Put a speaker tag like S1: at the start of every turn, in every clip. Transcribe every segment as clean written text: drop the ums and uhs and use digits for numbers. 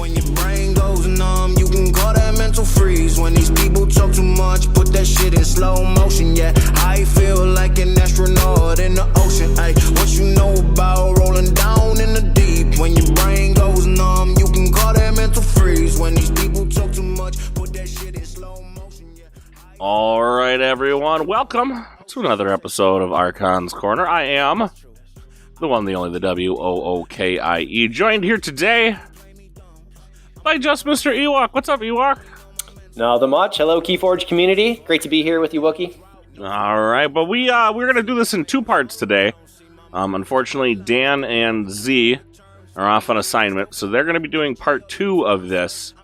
S1: When your brain goes numb, you can call that mental freeze. When these people talk too much, put that shit in slow motion. Yeah, I feel like an astronaut in the ocean. Ay, what you know about rolling down in the deep? When your brain goes numb, you can call that mental freeze. When these people talk too much, put that shit in slow motion. Yeah.
S2: All right, everyone, welcome to another episode of Archon's Corner. I am the one, the only, the WOOKIE, joined here today by just Mr. Ewok. What's up, Ewok?
S3: Not much. Hello, Keyforge community. Great to be here with you, Wookie.
S2: All right, but we're going to do this in two parts today. Unfortunately, Dan and Z are off on assignment, so they're going to be doing part two of this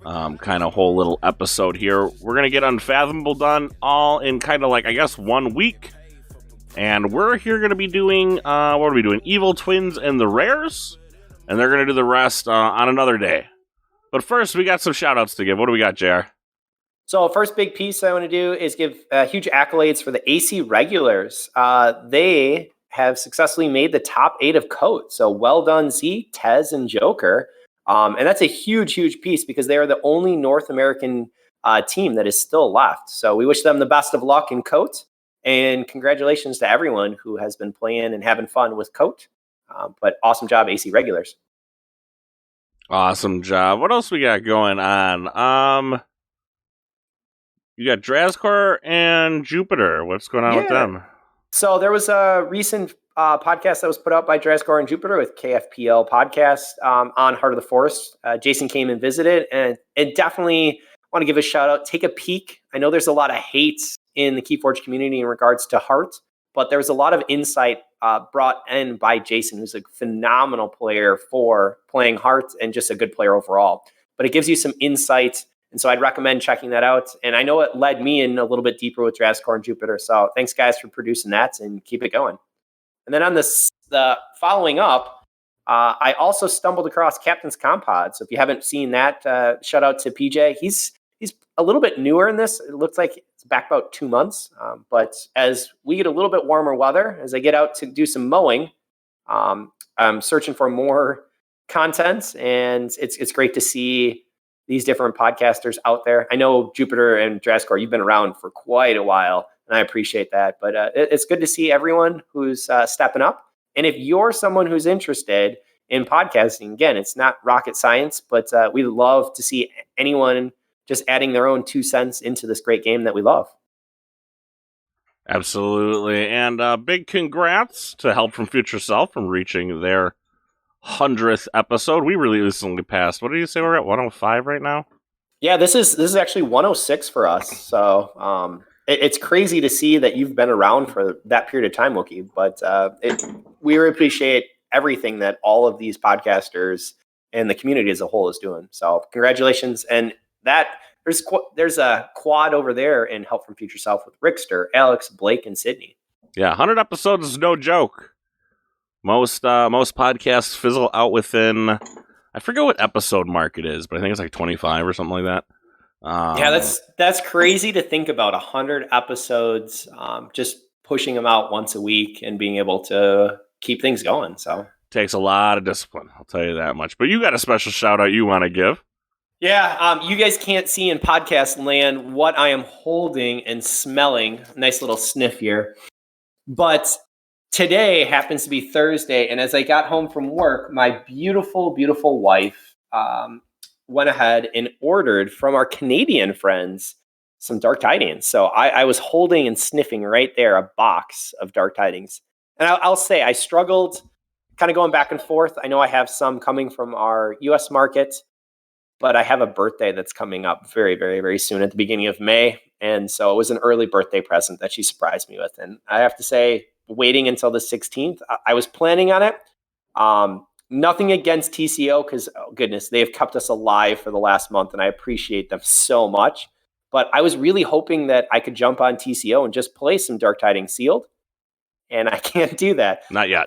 S2: kind of whole little episode here. We're going to get Unfathomable done all in kind of like, I guess, 1 week. And we're here going to be doing, what are we doing? Evil Twins and the Rares. And they're going to do the rest on another day. But first, we got some shout-outs to give. What do we got, JR?
S3: So first big piece I want to do is give huge accolades for the AC regulars. They have successfully made the top 8 of Code. So well done, Z, Tez, and Joker. And that's a huge, huge piece because they are the only North American team that is still left. So we wish them the best of luck in Coat. And congratulations to everyone who has been playing and having fun with Coat. But awesome job, AC regulars.
S2: Awesome job. What else we got going on? You got Drazcor and Jupiter. What's going on with them?
S3: So there was a recent podcast that was put out by Drazcor and Jupiter with KFPL podcast on Heart of the Forest. Jason came and visited, and definitely want to give a shout out. Take a peek. I know there's a lot of hate in the Keyforge community in regards to Heart, but there was a lot of insight brought in by Jason, who's a phenomenal player for playing Heart and just a good player overall. But it gives you some insight, and so I'd recommend checking that out. And I know it led me in a little bit deeper with Drazcor and Jupiter, so thanks, guys, for producing that, and keep it going. And then on the following up, I also stumbled across Captain's Compod. So if you haven't seen that, shout out to PJ. He's a little bit newer in this. It looks like it's back about 2 months. But as we get a little bit warmer weather, as I get out to do some mowing, I'm searching for more content. And it's great to see these different podcasters out there. I know Jupiter and Drazcor, you've been around for quite a while, and I appreciate that. But it's good to see everyone who's stepping up. And if you're someone who's interested in podcasting, again, it's not rocket science, but we love to see anyone just adding their own 2 cents into this great game that we love.
S2: Absolutely. And big congrats to Help from Future Self from reaching their 100th episode. We really recently passed. What did you say? We're at 105 right now?
S3: Yeah, this is actually 106 for us. So it's crazy to see that you've been around for that period of time, Wookie. But we really appreciate everything that all of these podcasters and the community as a whole is doing. So congratulations. And that there's a quad over there in Help from Future Self with Rickster, Alex, Blake, and Sydney.
S2: Yeah, 100 episodes is no joke. Most podcasts fizzle out within, I forget what episode mark it is, but I think it's like 25 or something like that.
S3: Yeah, that's crazy to think about. 100 episodes, just pushing them out once a week and being able to keep things going. So
S2: takes a lot of discipline, I'll tell you that much. But you got a special shout out you want to give.
S3: Yeah, you guys can't see in podcast land what I am holding and smelling. Nice little sniff here. But today happens to be Thursday, and as I got home from work, my beautiful, beautiful wife went ahead and ordered from our Canadian friends some Dark Tidings. So I was holding and sniffing right there a box of Dark Tidings. And I'll say I struggled kind of going back and forth. I know I have some coming from our U.S. market, but I have a birthday that's coming up very, very, very soon at the beginning of May. And so it was an early birthday present that she surprised me with. And I have to say, waiting until the 16th, I was planning on it. Nothing against TCO because, oh goodness, they have kept us alive for the last month, and I appreciate them so much. But I was really hoping that I could jump on TCO and just play some Dark Tidings sealed. And I can't do that.
S2: Not yet.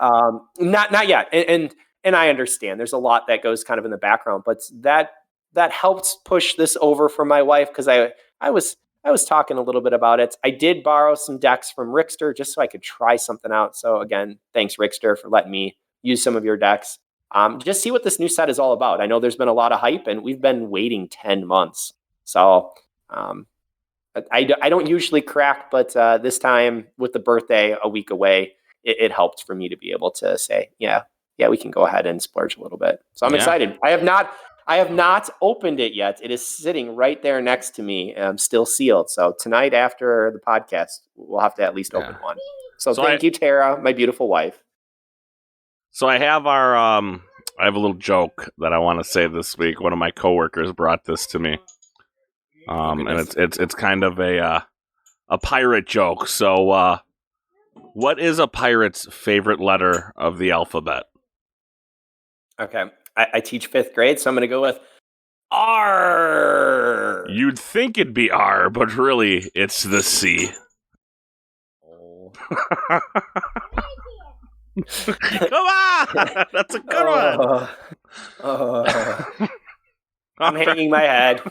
S3: Not yet. And I understand there's a lot that goes kind of in the background, but that helped push this over for my wife because I was talking a little bit about it. I did borrow some decks from Rickster just so I could try something out. So again, thanks Rickster for letting me use some of your decks. just see what this new set is all about. I know there's been a lot of hype, and we've been waiting 10 months. So I don't usually crack, but this time with the birthday a week away, it helped for me to be able to say, yeah, we can go ahead and splurge a little bit. So I'm excited. I have not opened it yet. It is sitting right there next to me, still sealed. So tonight after the podcast, we'll have to at least open one. So thank you, Tara, my beautiful wife.
S2: So I have I have a little joke that I want to say this week. One of my coworkers brought this to me. And it's kind of a pirate joke. So, what is a pirate's favorite letter of the alphabet?
S3: Okay, I teach 5th grade, so I'm going to go with R.
S2: You'd think it'd be R, but really, it's the C.
S3: Oh.
S2: Come on, that's a good one.
S3: I'm hanging my head,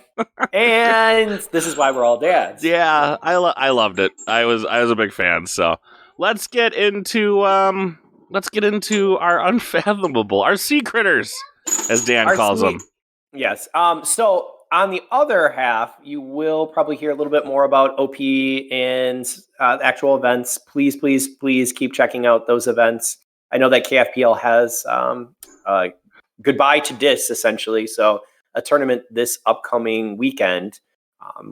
S3: and this is why we're all dads.
S2: Yeah, I loved it. I was a big fan. So let's get into our unfathomable, our sea critters, as Dan calls them.
S3: Yes. So on the other half, you will probably hear a little bit more about OP and actual events. Please keep checking out those events. I know that KFPL has goodbye to DIS essentially. So a tournament this upcoming weekend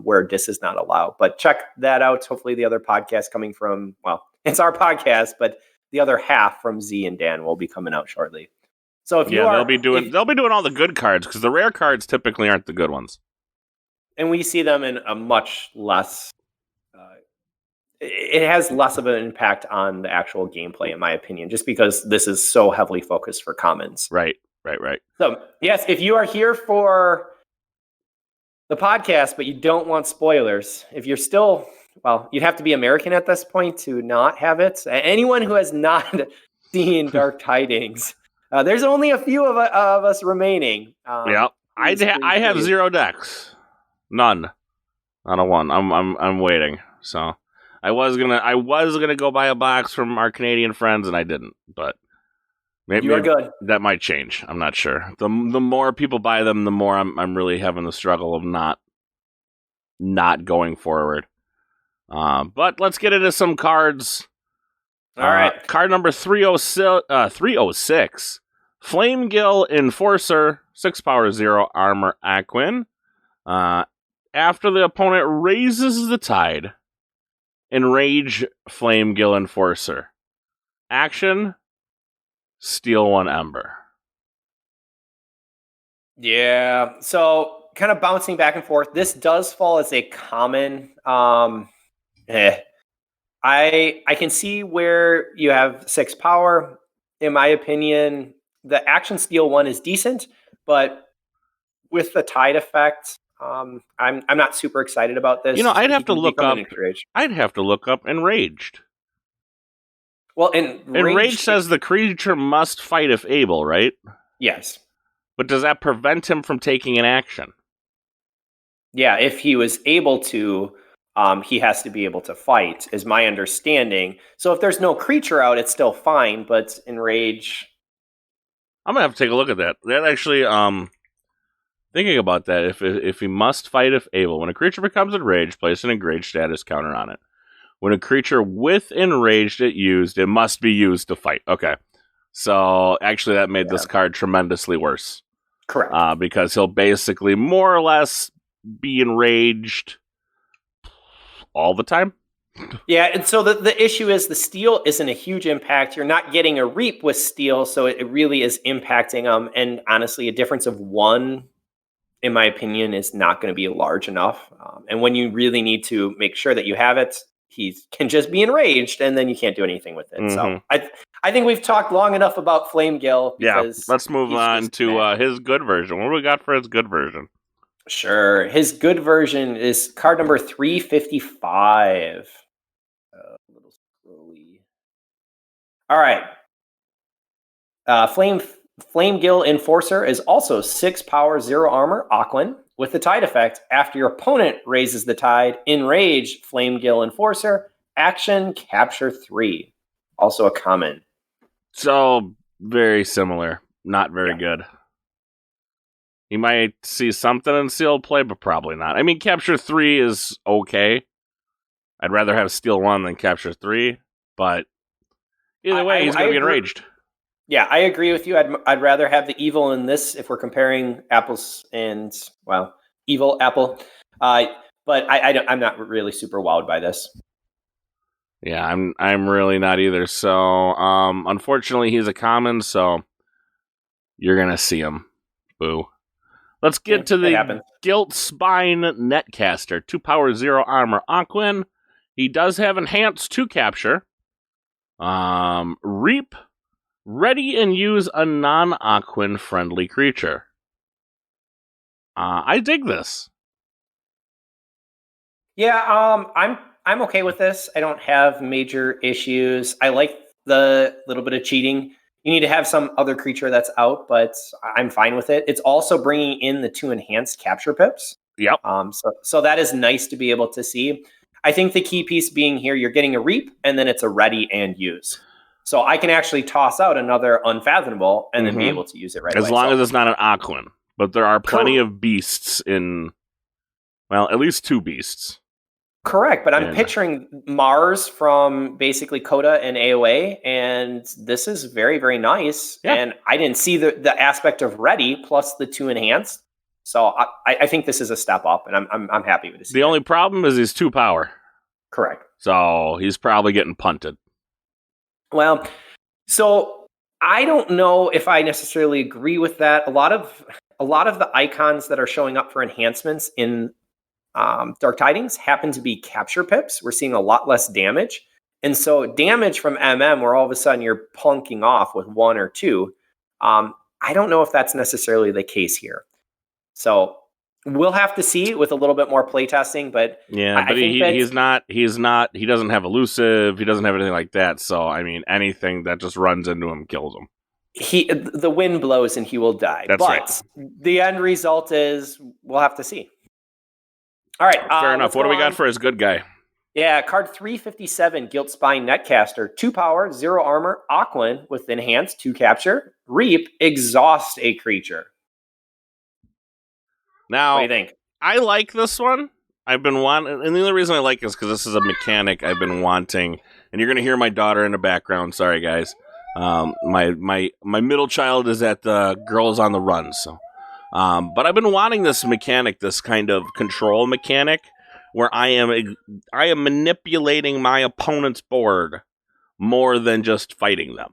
S3: where DIS is not allowed. But check that out. Hopefully the other podcast coming from, well, it's our podcast, but the other half from Z and Dan will be coming out shortly. So if
S2: they'll be doing all the good cards, because the rare cards typically aren't the good ones.
S3: And we see them in a much less it has less of an impact on the actual gameplay, in my opinion, just because this is so heavily focused for commons.
S2: Right.
S3: So, yes, if you are here for the podcast, but you don't want spoilers, if you're still, well, you'd have to be American at this point to not have it. Anyone who has not seen Dark Tidings, there's only a few of us remaining.
S2: I have 0 decks. None. Not a one. I'm waiting. So I was gonna go buy a box from our Canadian friends, and I didn't. But maybe
S3: you are good.
S2: That might change. I'm not sure. The more people buy them, the more I'm really having the struggle of not going forward. But let's get into some cards.
S3: All right.
S2: Card number 306. Flamegill Enforcer, 6-power, 0 armor Aquin. After the opponent raises the tide, enrage Flamegill Enforcer. Action, steal 1 ember.
S3: Yeah, so kind of bouncing back and forth. This does fall as a common. I can see where you have 6 power. In my opinion, the action steal 1 is decent, but with the tide effect, I'm not super excited about this.
S2: I'd have to look up enraged.
S3: Well,
S2: enraged says the creature must fight if able, right?
S3: Yes.
S2: But does that prevent him from taking an action?
S3: Yeah, if he was able to, he has to be able to fight, is my understanding. So if there's no creature out, it's still fine, but enrage...
S2: I'm going to have to take a look at that. That actually, thinking about that, if he must fight if able, when a creature becomes enraged, place an enraged status counter on it. When a creature with enraged it must be used to fight. Okay. So actually that made this card tremendously worse.
S3: Correct.
S2: Because he'll basically more or less be enraged all the time.
S3: Yeah, and so the issue is the steal isn't a huge impact. You're not getting a reap with steal, so it really is impacting them. And honestly, a difference of 1, in my opinion, is not going to be large enough. And when you really need to make sure that you have it, he can just be enraged, and then you can't do anything with it. Mm-hmm. So I think we've talked long enough about Flamegill.
S2: Yeah, let's move on to his good version. What do we got for his good version?
S3: Sure. His good version is card number 355. A little scrolly. All right. Flamegill Enforcer is also 6 power, 0 armor, Aquin. With the tide effect, after your opponent raises the tide, enrage Flamegill Enforcer, action, capture 3. Also a common.
S2: So, very similar. not very good. He might see something in sealed play, but probably not. I mean, capture 3 is okay. I'd rather have steal 1 than capture 3, but either way, he's going to be enraged.
S3: Yeah, I agree with you. I'd rather have the evil in this if we're comparing apples and, well, evil apple. But I'm not really super wowed by this.
S2: Yeah, I'm really not either. So, unfortunately, he's a common, so you're going to see him. Boo. Let's get to the Gilt Spine Netcaster. 2 power, 0 armor. Aquin. He does have enhanced 2 capture. Reap. Ready and use a non-Aquin friendly creature. I dig this.
S3: Yeah, I'm okay with this. I don't have major issues. I like the little bit of cheating. You need to have some other creature that's out, but I'm fine with it. It's also bringing in the 2 enhanced capture pips.
S2: Yep.
S3: So that is nice to be able to see. I think the key piece being here, you're getting a reap, and then it's a ready and use. So I can actually toss out another Unfathomable and then be able to use it right away.
S2: As long as it's not an Aquin. But there are plenty of beasts in, well, at least 2 beasts.
S3: Correct, but I'm picturing Mars from basically Coda and AOA, and this is very, very nice. Yeah. And I didn't see the aspect of ready plus the 2 enhanced. So I think this is a step up, and I'm happy with this.
S2: The only problem is he's 2 power.
S3: Correct.
S2: So he's probably getting punted.
S3: Well, so I don't know if I necessarily agree with that. A lot of the icons that are showing up for enhancements in Dark Tidings happen to be capture pips. We're seeing a lot less damage. And so damage from MM, where all of a sudden you're plunking off with 1 or 2, I don't know if that's necessarily the case here. So we'll have to see with a little bit more playtesting, but
S2: yeah, but he's not, he doesn't have elusive, he doesn't have anything like that. So, I mean, anything that just runs into him kills him.
S3: The wind blows and he will die.
S2: That's right.
S3: The end result is we'll have to see. All right.
S2: Fair enough. What do we got for his good guy?
S3: Yeah, card 357, Gilt Spine Netcaster. 2 power, 0 armor, Aquin with enhanced 2 capture. Reap, exhaust a creature.
S2: Now,
S3: what do you think?
S2: I like this one. I've been wanting, and the only reason I like it is because this is a mechanic I've been wanting. And you're going to hear my daughter in the background. Sorry, guys. My middle child is at the Girls on the Run, so. But I've been wanting this mechanic, this kind of control mechanic, where I am manipulating my opponent's board more than just fighting them.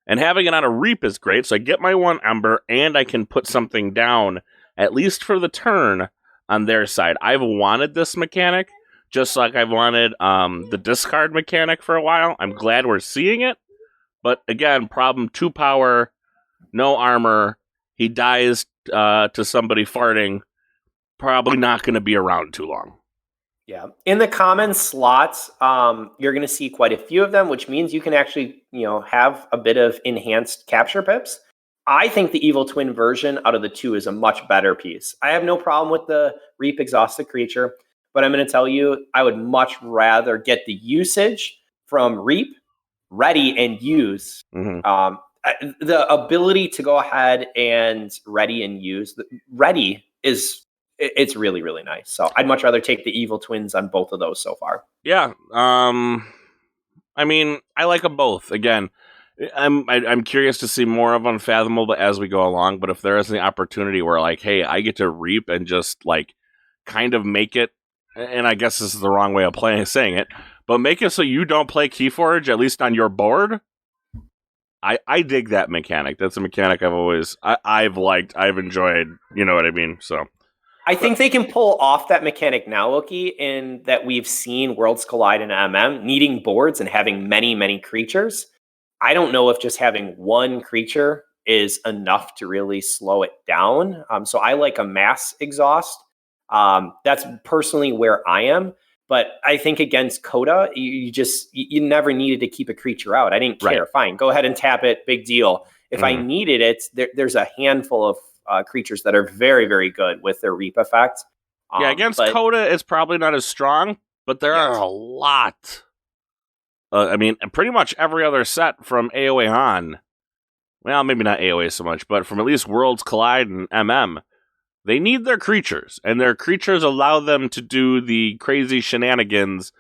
S2: And having it on a Reap is great, so I get my 1 Ember, and I can put something down, at least for the turn, on their side. I've wanted this mechanic, just like I've wanted the discard mechanic for a while. I'm glad we're seeing it. But again, problem 2 power, no armor, he dies to somebody farting, probably not going to be around too long.
S3: Yeah. In the common slots, you're going to see quite a few of them, which means you can actually, have a bit of enhanced capture pips. I think the Evil Twin version out of the 2 is a much better piece. I have no problem with the Reap Exhausted Creature, but I'm going to tell you, I would much rather get the usage from Reap, Ready, and Use. Mm-hmm. The ability to go ahead and ready and use. Ready it's really, really nice. So I'd much rather take the Evil Twins on both of those so far.
S2: Yeah. I mean, I like them both. Again, I'm curious to see more of Unfathomable as we go along, but if there is an opportunity where, like, hey, I get to Reap and just, like, kind of make it, and I guess this is the wrong way of saying it, but make it so you don't play Keyforge, at least on your board, I dig that mechanic. That's a mechanic I've liked, I've enjoyed, you know what I mean? So
S3: I think they can pull off that mechanic now, WOOKIE, in that we've seen Worlds Collide and MM needing boards and having many, many creatures. I don't know if just having 1 creature is enough to really slow it down. So I like a mass exhaust. That's personally where I am. But I think against Coda, you never needed to keep a creature out. I didn't care. Right. Fine, go ahead and tap it. Big deal. If I needed it, there's a handful of creatures that are very, very good with their Reap effect.
S2: Yeah, against Coda, it's probably not as strong, but there are a lot. I mean, pretty much every other set from AOA on well, maybe not AOA so much, but from at least Worlds Collide and MM, they need their creatures, and their creatures allow them to do the crazy shenanigans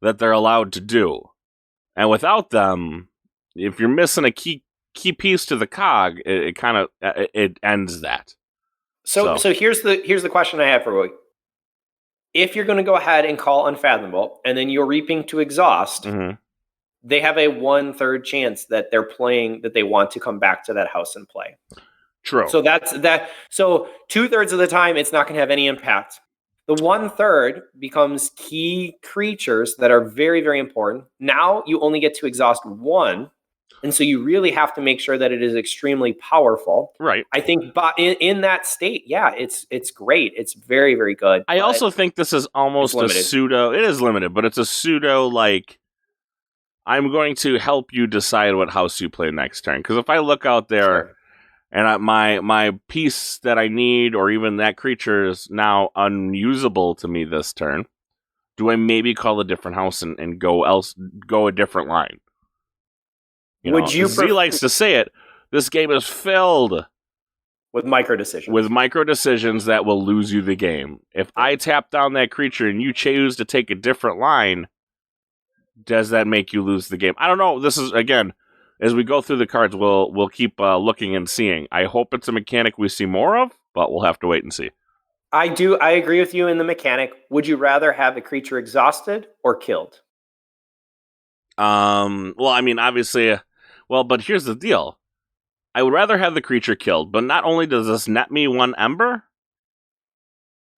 S2: that they're allowed to do. And without them, if you're missing a key piece to the cog, it kind of it ends that.
S3: So here's the question I have for you. If you're going to go ahead and call Unfathomable, and then you're reaping to exhaust, they have a 1/3 chance that they're playing, that they want to come back to that house and play.
S2: True.
S3: So that's that. So 2/3 of the time, it's not going to have any impact. The 1/3 becomes key creatures that are very, very important. Now you only get to exhaust one. And so you really have to make sure that it is extremely powerful.
S2: Right.
S3: I think in that state, yeah, it's great. It's very, very good.
S2: I also think this is almost a pseudo. It is limited, but it's a pseudo, like, I'm going to help you decide what house you play next turn. Because if I look out there and my piece that I need, or even that creature, is now unusable to me this turn, do I maybe call a different house and go a different line? Z likes to say it. This game is filled
S3: with micro decisions.
S2: With micro decisions that will lose you the game. If I tap down that creature and you choose to take a different line, does that make you lose the game? I don't know. This is, again, as we go through the cards, we'll keep looking and seeing. I hope it's a mechanic we see more of, but we'll have to wait and see.
S3: I agree with you in the mechanic. Would you rather have the creature exhausted or killed?
S2: Well, I mean, obviously. Well, but here's the deal. I would rather have the creature killed, but not only does this net me 1 ember,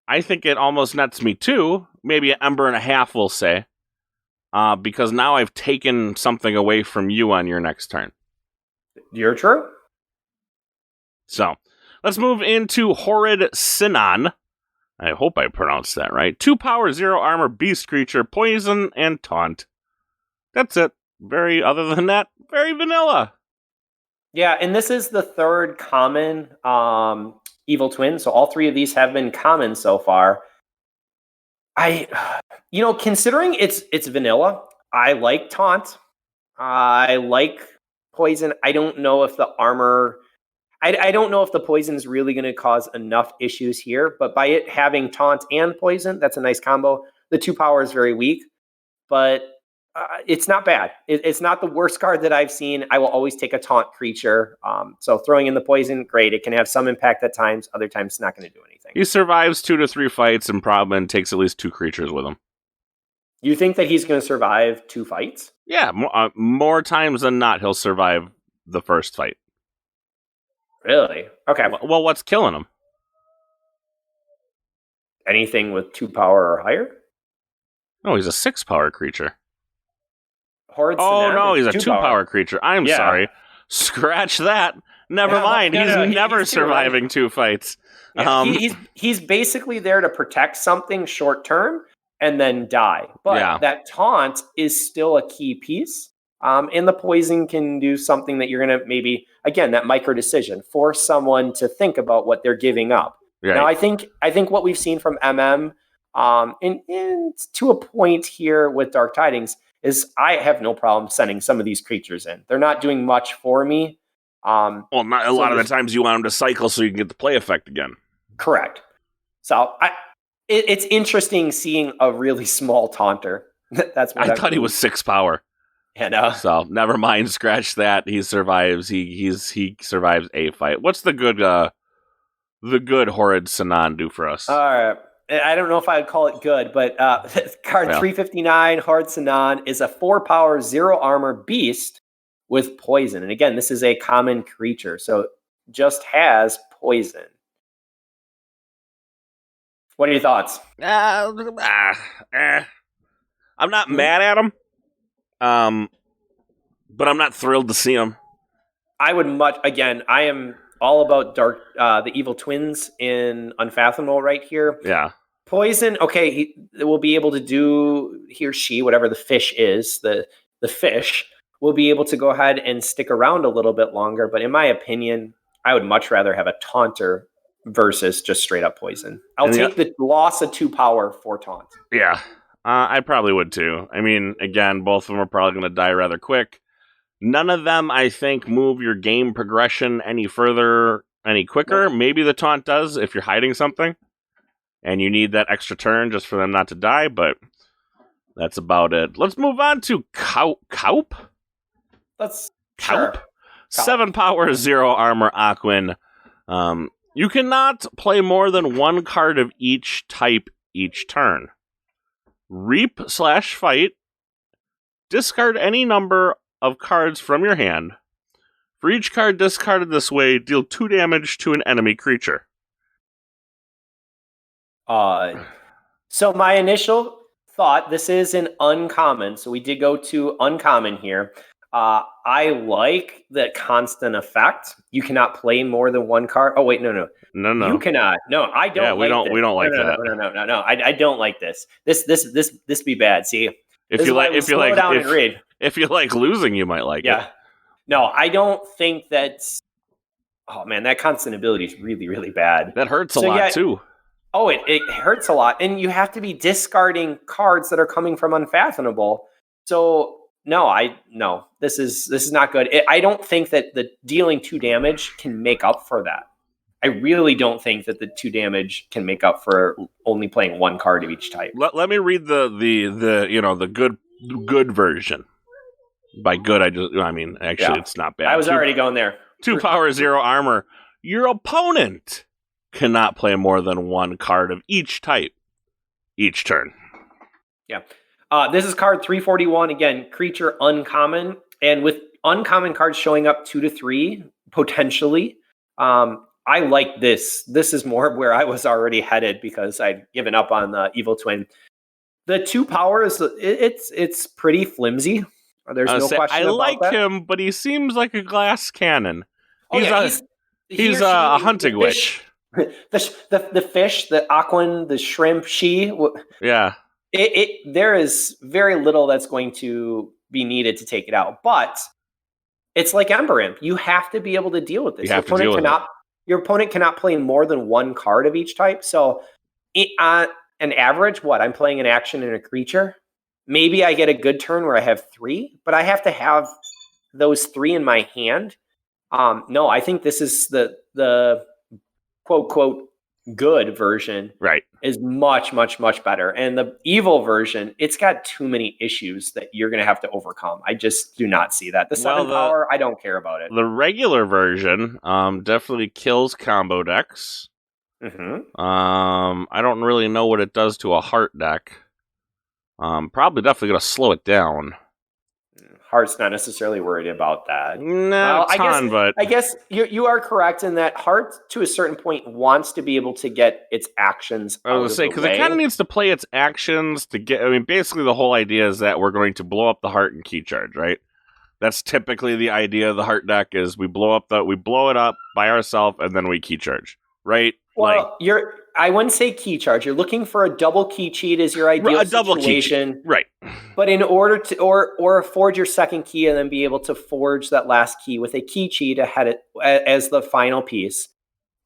S2: I think it almost nets me 2, maybe 1.5 embers, we'll say, because now I've taken something away from you on your next turn.
S3: You're true.
S2: So, let's move into Horrid Sinon. I hope I pronounced that right. 2 power, 0 armor, beast creature, poison, and taunt. That's it. Other than that, very vanilla.
S3: Yeah, and this is the 3rd common evil twin. So all 3 of these have been common so far. Considering it's vanilla, I like taunt. I like poison. I don't know if the armor. I don't know if the poison is really going to cause enough issues here. But by it having taunt and poison, that's a nice combo. The 2 power is very weak, but it's not bad. It's not the worst card that I've seen. I will always take a taunt creature. So throwing in the poison, great. It can have some impact at times. Other times, it's not going to do anything.
S2: He survives 2 to 3 fights and takes at least 2 creatures with him.
S3: You think that he's going to survive 2 fights?
S2: Yeah, more times than not, he'll survive the first fight.
S3: Really? Okay.
S2: Well, what's killing him?
S3: Anything with 2 power or higher?
S2: No, he's a 6 power creature.
S3: Oh,
S2: no, he's a 2 power creature. I'm sorry. Scratch that. Never mind. He's never surviving 2 fights.
S3: Yeah, he's basically there to protect something short term and then die. But that taunt is still a key piece. And the poison can do something that you're going to maybe, again, that micro decision, force someone to think about what they're giving up. Right. Now, I think what we've seen from MM, and to a point here with Dark Tidings, is I have no problem sending some of these creatures in. They're not doing much for me.
S2: Not a lot of the times you want them to cycle so you can get the play effect again.
S3: Correct. So it's interesting seeing a really small taunter. That's what
S2: I thought he was 6 power.
S3: Yeah,
S2: So never mind. Scratch that. He survives. He survives a fight. What's the good Horrid Sinon do for us?
S3: All right. I don't know if I would call it good, but card 359, Horrid Sinon, is a 4 power, 0 armor beast with poison. And again, this is a common creature, so just has poison. What are your thoughts?
S2: I'm not mad at him, but I'm not thrilled to see him.
S3: I am all about the evil twins in Unfathomable right here.
S2: Yeah.
S3: Poison, okay, he will be able to do, he or she, whatever the fish is, the fish, will be able to go ahead and stick around a little bit longer. But in my opinion, I would much rather have a taunter versus just straight up poison. I'll take the loss of 2 power for taunt.
S2: Yeah, I probably would too. I mean, again, both of them are probably going to die rather quick. None of them, I think, move your game progression any further, any quicker. Nope. Maybe the taunt does if you're hiding something and you need that extra turn just for them not to die, but that's about it. Let's move on to Kaup.
S3: Sure.
S2: 7 power, 0 armor, Aquin. You cannot play more than 1 card of each type each turn. Reap/fight. Discard any number of cards from your hand. For each card discarded this way, deal 2 damage to an enemy creature.
S3: So my initial thought, this is an uncommon, so we did go to uncommon here. I like the constant effect. You cannot play more than 1 card. Oh wait, no. You cannot. No, I don't.
S2: Yeah, we don't like that.
S3: No. I don't like this. This be bad. See,
S2: if you like losing, you might like it.
S3: Yeah. No, I don't think that's. Oh man, that constant ability is really, really bad.
S2: That hurts a lot too.
S3: Oh, it hurts a lot, and you have to be discarding cards that are coming from Unfathomable. So. No, this is not good. I don't think that the dealing 2 damage can make up for that. I really don't think that the 2 damage can make up for only playing 1 card of each type.
S2: Let me read the good version. By good, it's not bad.
S3: I was already going there.
S2: 2 power, 0 armor. Your opponent cannot play more than 1 card of each type each turn.
S3: Yeah. This is card 341. Again, creature uncommon. And with uncommon cards showing up 2 to 3, potentially, I like this. This is more where I was already headed because I'd given up on the Evil Twin. The 2 powers, it's pretty flimsy. There's no question about that.
S2: I like him, but he seems like a glass cannon. He's a hunting witch.
S3: The fish, the aquan, the shrimp,
S2: Yeah.
S3: There is very little that's going to be needed to take it out, but it's like Ember Imp. You have to be able to deal with this. Your opponent cannot play more than 1 card of each type. So, on an average, I'm playing an action and a creature. Maybe I get a good turn where I have 3, but I have to have those 3 in my hand. No, I think this is the quote good version,
S2: right?
S3: Is much better, and the evil version, it's got too many issues that you're going to have to overcome. I just do not see that. The 7 power, I don't care about it.
S2: The regular version definitely kills combo decks.
S3: Mm-hmm.
S2: I don't really know what it does to a heart deck. Probably definitely going to slow it down.
S3: Heart's not necessarily worried about that.
S2: No,
S3: I guess you are correct in that Heart, to a certain point, wants to be able to get its actions out of the way. I was going to say,
S2: because it kind of needs to play its actions to get... basically the whole idea is that we're going to blow up the Heart and key charge, right? That's typically the idea of the Heart deck, is we blow it up by ourselves, and then we key charge, right?
S3: Well, I wouldn't say key charge. You're looking for a double key cheat as your ideal situation.
S2: Right.
S3: But in order to, or forge your second key and then be able to forge that last key with a key cheat ahead as the final piece.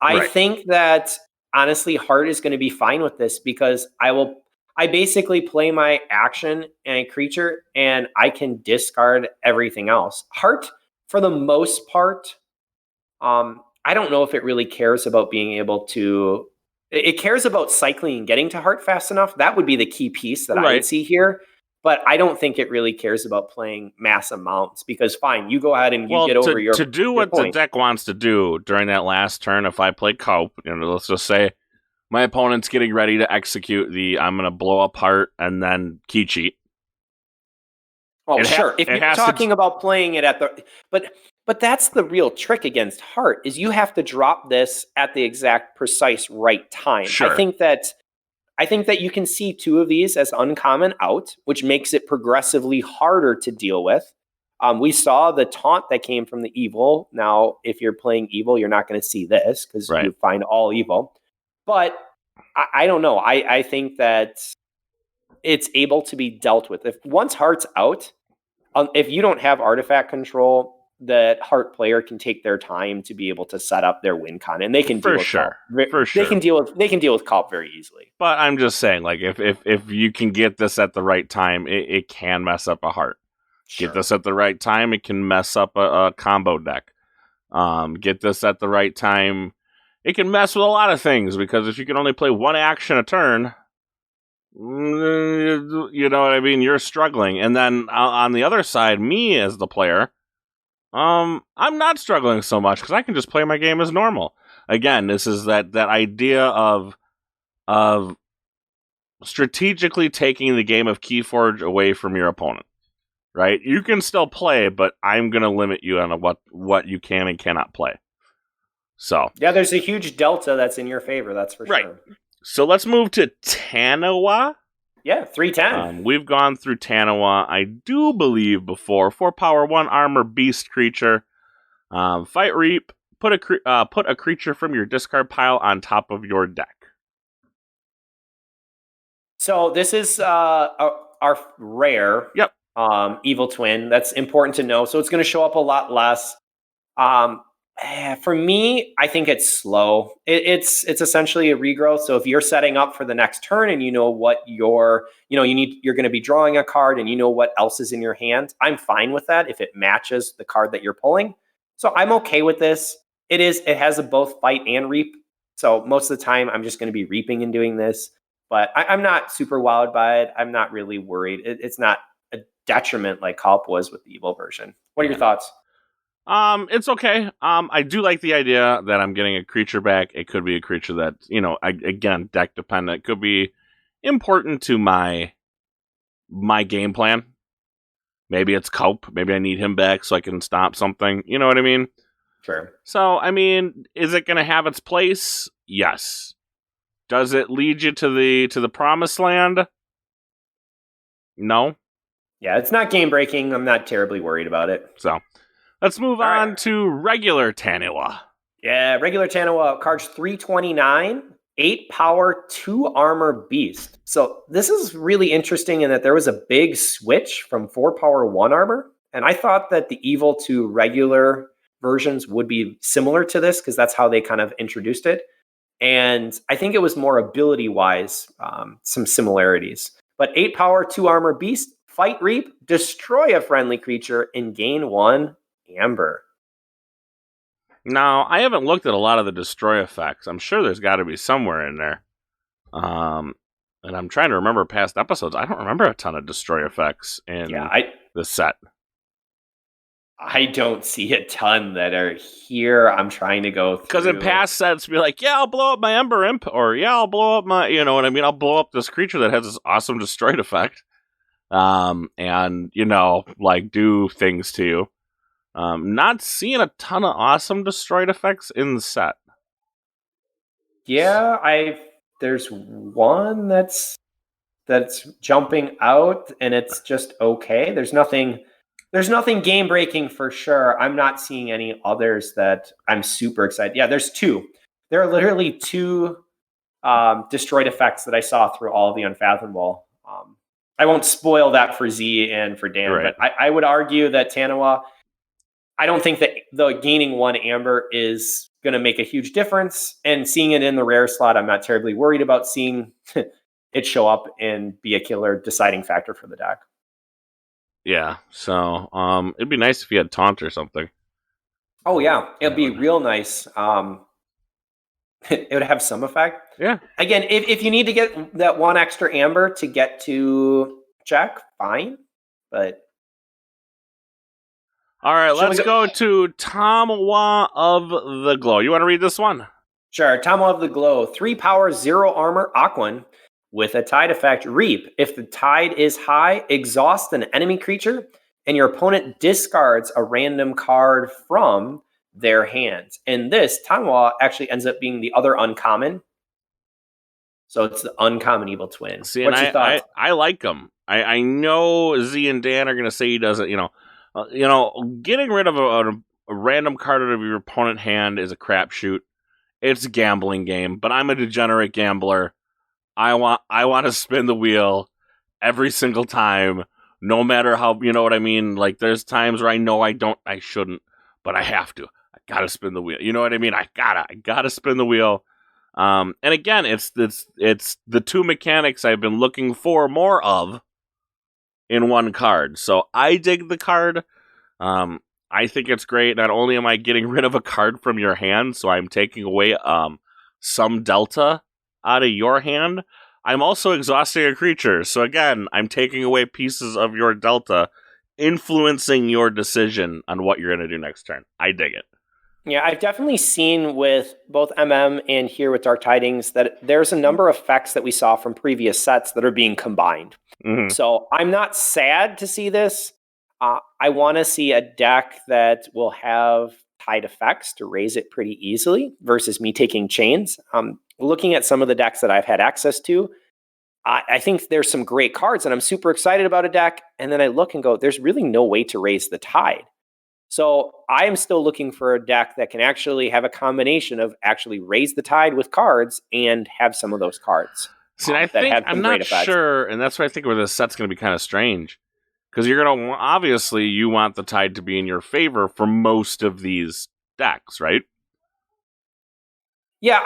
S3: I think that, honestly, Heart is going to be fine with this because I basically play my action and a creature and I can discard everything else. Heart, for the most part, I don't know if it really cares about being able to... It cares about cycling and getting to Heart fast enough. That would be the key piece that I would see here. But I don't think it really cares about playing mass amounts because, fine, you go ahead and you get over your...
S2: To do what the deck wants to do during that last turn, if I play Cope, let's just say my opponent's getting ready to execute I'm going to blow up Heart and then key cheat.
S3: Oh, sure. If you're talking about playing it at the... But that's the real trick against Heart, is you have to drop this at the exact precise right time.
S2: Sure.
S3: I think that you can see 2 of these as uncommon out, which makes it progressively harder to deal with. We saw the taunt that came from the evil. Now, if you're playing evil, you're not going to see this because you find all evil. But I don't know. I think that it's able to be dealt with. Once Heart's out, if you don't have artifact control, that Heart player can take their time to be able to set up their win con, and they can deal with
S2: sure.
S3: They can deal with Cop very easily.
S2: But I'm just saying, like, if you can get this at the right time, it can mess up a Heart.
S3: Sure.
S2: Get this at the right time, it can mess up a combo deck. Get this at the right time, it can mess with a lot of things, because if you can only play one action a turn, you know what I mean, you're struggling. And then on the other side, me as the player, I'm not struggling so much because I can just play my game as normal. Again, this is that idea of strategically taking the game of Keyforge away from your opponent. Right? You can still play, but I'm going to limit you on what you can and cannot play. So
S3: yeah, there's a huge delta that's in your favor. That's for
S2: right.
S3: sure.
S2: So let's move to Tanawa.
S3: Yeah, 310.
S2: We've gone through Tanawa, I do believe, before. 4 power, 1 armor, beast creature. Fight Reap. Put a creature from your discard pile on top of your deck.
S3: So this is our rare.
S2: Yep.
S3: Evil Twin. That's important to know. So it's going to show up a lot less. For me, I think it's slow. It's essentially a regrowth. So if you're setting up for the next turn and you know what you're going to be drawing a card and you know what else is in your hand, I'm fine with that if it matches the card that you're pulling. So I'm okay with this. It has a both fight and reap. So most of the time I'm just going to be reaping and doing this, but I'm not super wowed by it. I'm not really worried. It's not a detriment like Culp was with the evil version. What are your thoughts?
S2: It's okay. I do like the idea that I'm getting a creature back. It could be a creature that, again, deck dependent. It could be important to my game plan. Maybe it's Culp. Maybe I need him back so I can stop something. You know what I mean?
S3: Sure.
S2: So, I mean, is it going to have its place? Yes. Does it lead you to the promised land? No.
S3: Yeah, it's not game breaking. I'm not terribly worried about it.
S2: So, let's move on to regular Tanawa.
S3: Yeah, regular Tanawa, cards 329, 8 power, 2 armor beast. So this is really interesting in that there was a big switch from 4 power, 1 armor. And I thought that the evil to regular versions would be similar to this because that's how they kind of introduced it. And I think it was more ability-wise, some similarities. But 8 power, 2 armor beast, fight reap, destroy a friendly creature, and gain 1 amber.
S2: Now, I haven't looked at a lot of the destroy effects. I'm sure there's got to be somewhere in there. And I'm trying to remember past episodes. I don't remember a ton of destroy effects in the set.
S3: I don't see a ton that are here. I'm trying to go through.
S2: Because in past sets, be like, yeah, I'll blow up my Ember Imp, or yeah, I'll blow up my, you know what I mean? I'll blow up this creature that has this awesome destroyed effect. And, do things to you. Not seeing a ton of awesome destroyed effects in the set.
S3: Yeah, there's one that's jumping out, and it's just okay. There's nothing game breaking for sure. I'm not seeing any others that I'm super excited. Yeah, there's 2. There are literally 2 destroyed effects that I saw through all of the Unfathomable. I won't spoil that for Z and for Dan,
S2: right.
S3: But I would argue that Tanawa, I don't think that the gaining 1 amber is going to make a huge difference. And seeing it in the rare slot, I'm not terribly worried about seeing it show up and be a killer deciding factor for the deck.
S2: Yeah, so it'd be nice if you had taunt or something.
S3: Oh yeah, it'd be real nice. It would have some effect.
S2: Yeah.
S3: Again, if you need to get that 1 extra amber to get to check, fine. But
S2: all right, let's go to Tamawa of the Glow. You want to read this one?
S3: Sure. Tamawa of the Glow, 3 power, 0 armor, Aquan. With a tide effect, reap. If the tide is high, exhaust an enemy creature, and your opponent discards a random card from their hands. And this, Tamawa, actually ends up being the other uncommon. So it's the uncommon Evil Twin.
S2: See,
S3: what's your thoughts?
S2: I like him. I know Z and Dan are going to say he doesn't, getting rid of a random card out of your opponent hand is a crapshoot. It's a gambling game, but I'm a degenerate gambler. I want to spin the wheel every single time, no matter how, you know what I mean? Like, there's times where I know I shouldn't, but I have to. I gotta spin the wheel. You know what I mean? I gotta spin the wheel. And again, it's the 2 mechanics I've been looking for more of in one card. So I dig the card. I think it's great. Not only am I getting rid of a card from your hand, so I'm taking away some delta out of your hand, I'm also exhausting a creature. So again, I'm taking away pieces of your delta, influencing your decision on what you're going to do next turn. I dig it.
S3: Yeah, I've definitely seen with both MM and here with Dark Tidings that there's a number of effects that we saw from previous sets that are being combined.
S2: Mm-hmm.
S3: So I'm not sad to see this. I want to see a deck that will have tide effects to raise it pretty easily versus me taking chains. Looking at some of the decks that I've had access to, I think there's some great cards and I'm super excited about a deck. And then I look and go, there's really no way to raise the tide. So I am still looking for a deck that can actually have a combination of actually raise the tide with cards and have some of those cards.
S2: See, I'm not sure, and that's why I think where this set's going to be kind of strange. Because you're going to, obviously, you want the tide to be in your favor for most of these decks, right?
S3: Yeah,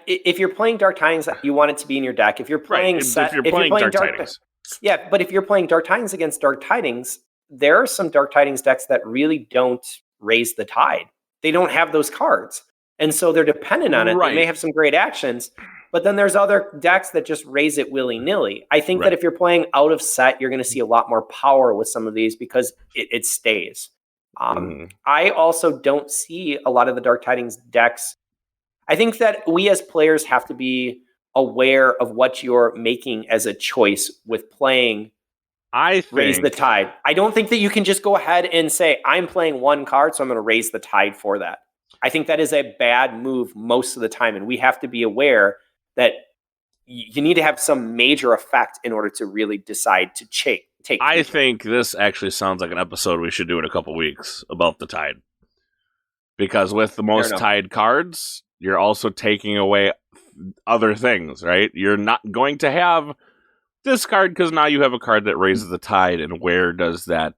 S3: if you're playing Dark Tidings, you want it to be in your deck. If you're playing,
S2: if you're playing Dark Tidings.
S3: Yeah, but if you're playing Dark Tidings against Dark Tidings, there are some Dark Tidings decks that really don't raise the tide. They don't have those cards. And so they're dependent on it. Right. They may have some great actions, but then there's other decks that just raise it willy-nilly. I think that if you're playing out of set, you're going to see a lot more power with some of these because it stays. I also don't see a lot of the Dark Tidings decks. I think that we as players have to be aware of what you're making as a choice with playing raise the tide. I don't think that you can just go ahead and say, I'm playing one card, so I'm going to raise the tide for that. I think that is a bad move most of the time, and we have to be aware that you need to have some major effect in order to really decide to take.
S2: I think this actually sounds like an episode we should do in a couple weeks about the tide. Because with the most tide cards, you're also taking away other things, right? You're not going to have this card because now you have a card that raises the tide, and where does that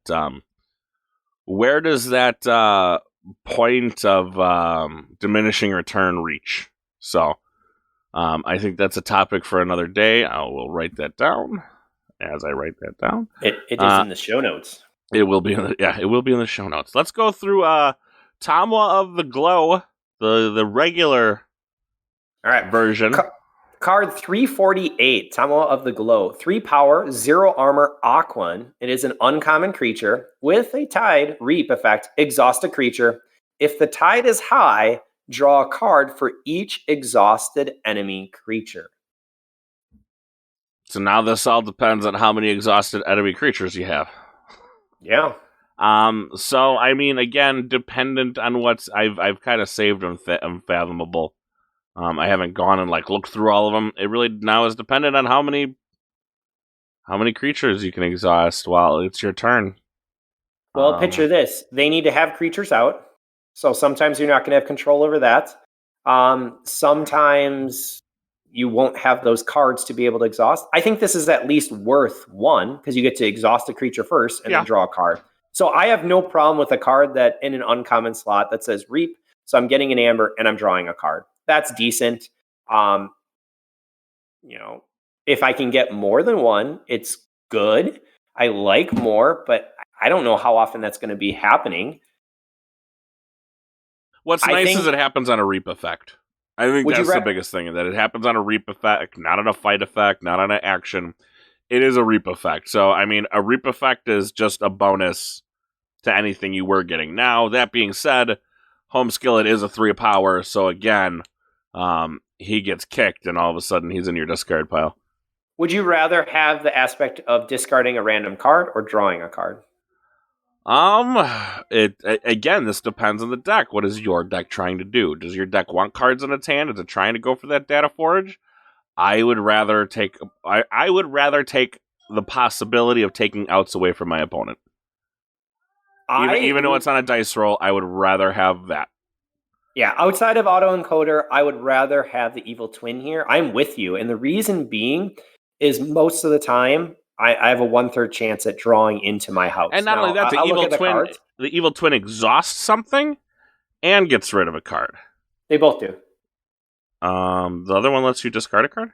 S2: point of diminishing return reach? So I think that's a topic for another day. I will write that down as I write that down.
S3: It is in the show notes.
S2: It will be in the show notes. Let's go through Tamwa of the Glow, the regular version.
S3: Card 348, Tamwa of the Glow. 3 power, 0 armor, Aquan. It is an uncommon creature with a tide reap effect. Exhaust a creature. If the tide is high, draw a card for each exhausted enemy creature.
S2: So now this all depends on how many exhausted enemy creatures you have.
S3: Yeah.
S2: So I mean, again, dependent on what's I've kind of saved Unfathomable. I haven't gone and looked through all of them. It really now is dependent on how many creatures you can exhaust while it's your turn.
S3: Well, picture this: they need to have creatures out. So sometimes you're not going to have control over that. Sometimes you won't have those cards to be able to exhaust. I think this is at least worth 1 because you get to exhaust a creature first and then draw a card. So I have no problem with a card that in an uncommon slot that says reap. So I'm getting an amber and I'm drawing a card. That's decent. If I can get more than 1, it's good. I like more, but I don't know how often that's going to be happening.
S2: What's nice is it happens on a reap effect. I think that's the biggest thing, that it happens on a reap effect, not on a fight effect, not on an action. It is a reap effect. So, I mean, a reap effect is just a bonus to anything you were getting. Now, that being said, Home Skillet is a 3 power, so again, he gets kicked, and all of a sudden he's in your discard pile.
S3: Would you rather have the aspect of discarding a random card or drawing a card?
S2: Again, this depends on the deck. What is your deck trying to do? Does your deck want cards in its hand? Is it trying to go for that Data Forge? I would rather take the possibility of taking outs away from my opponent. Even though it's on a dice roll, I would rather have that.
S3: Yeah, outside of autoencoder, I would rather have the Evil Twin here. I'm with you. And the reason being is most of the time, I have a 1/3 chance at drawing into my house.
S2: And not only that, the Evil Twin exhausts something and gets rid of a card.
S3: They both do.
S2: The other one lets you discard a card?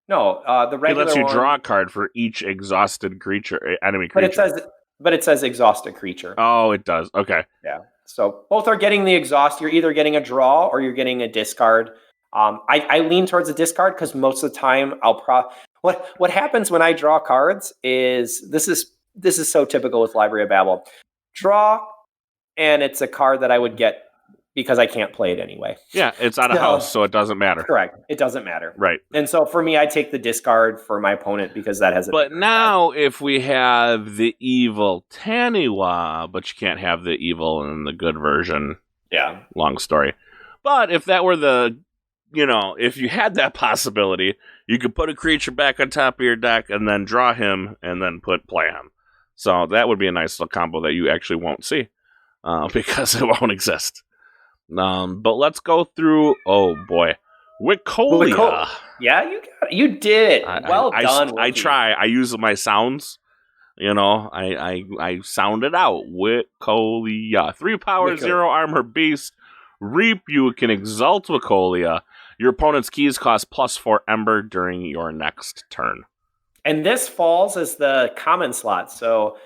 S3: No, the
S2: It
S3: regular
S2: lets you
S3: one,
S2: draw a card for each exhausted enemy
S3: but
S2: creature.
S3: it says exhausted creature.
S2: Oh, it does. Okay.
S3: Yeah. So both are getting the exhaust. You're either getting a draw or you're getting a discard. I lean towards a discard because most of the time what happens when I draw cards is this is so typical with Library of Babel. Draw, and it's a card that I would get because I can't play it anyway.
S2: Yeah, it's out of house, so it doesn't matter.
S3: Correct. It doesn't matter.
S2: Right.
S3: And so for me, I take the discard for my opponent because that has a.
S2: But now, if we have the evil Taniwa, but you can't have the evil in the good version.
S3: Yeah.
S2: Long story. But if that were if you had that possibility, you could put a creature back on top of your deck and then draw him and then play him. So that would be a nice little combo that you actually won't see because it won't exist. But let's go through. Oh boy, Wickolia.
S3: Yeah, you did. Well done.
S2: I try. I use my sounds. I sound it out. Wickolia. 3 power, 0 armor beast. Reap. You can exalt Wickolia. Your opponent's keys cost +4 Ember during your next turn.
S3: And this falls as the common slot. So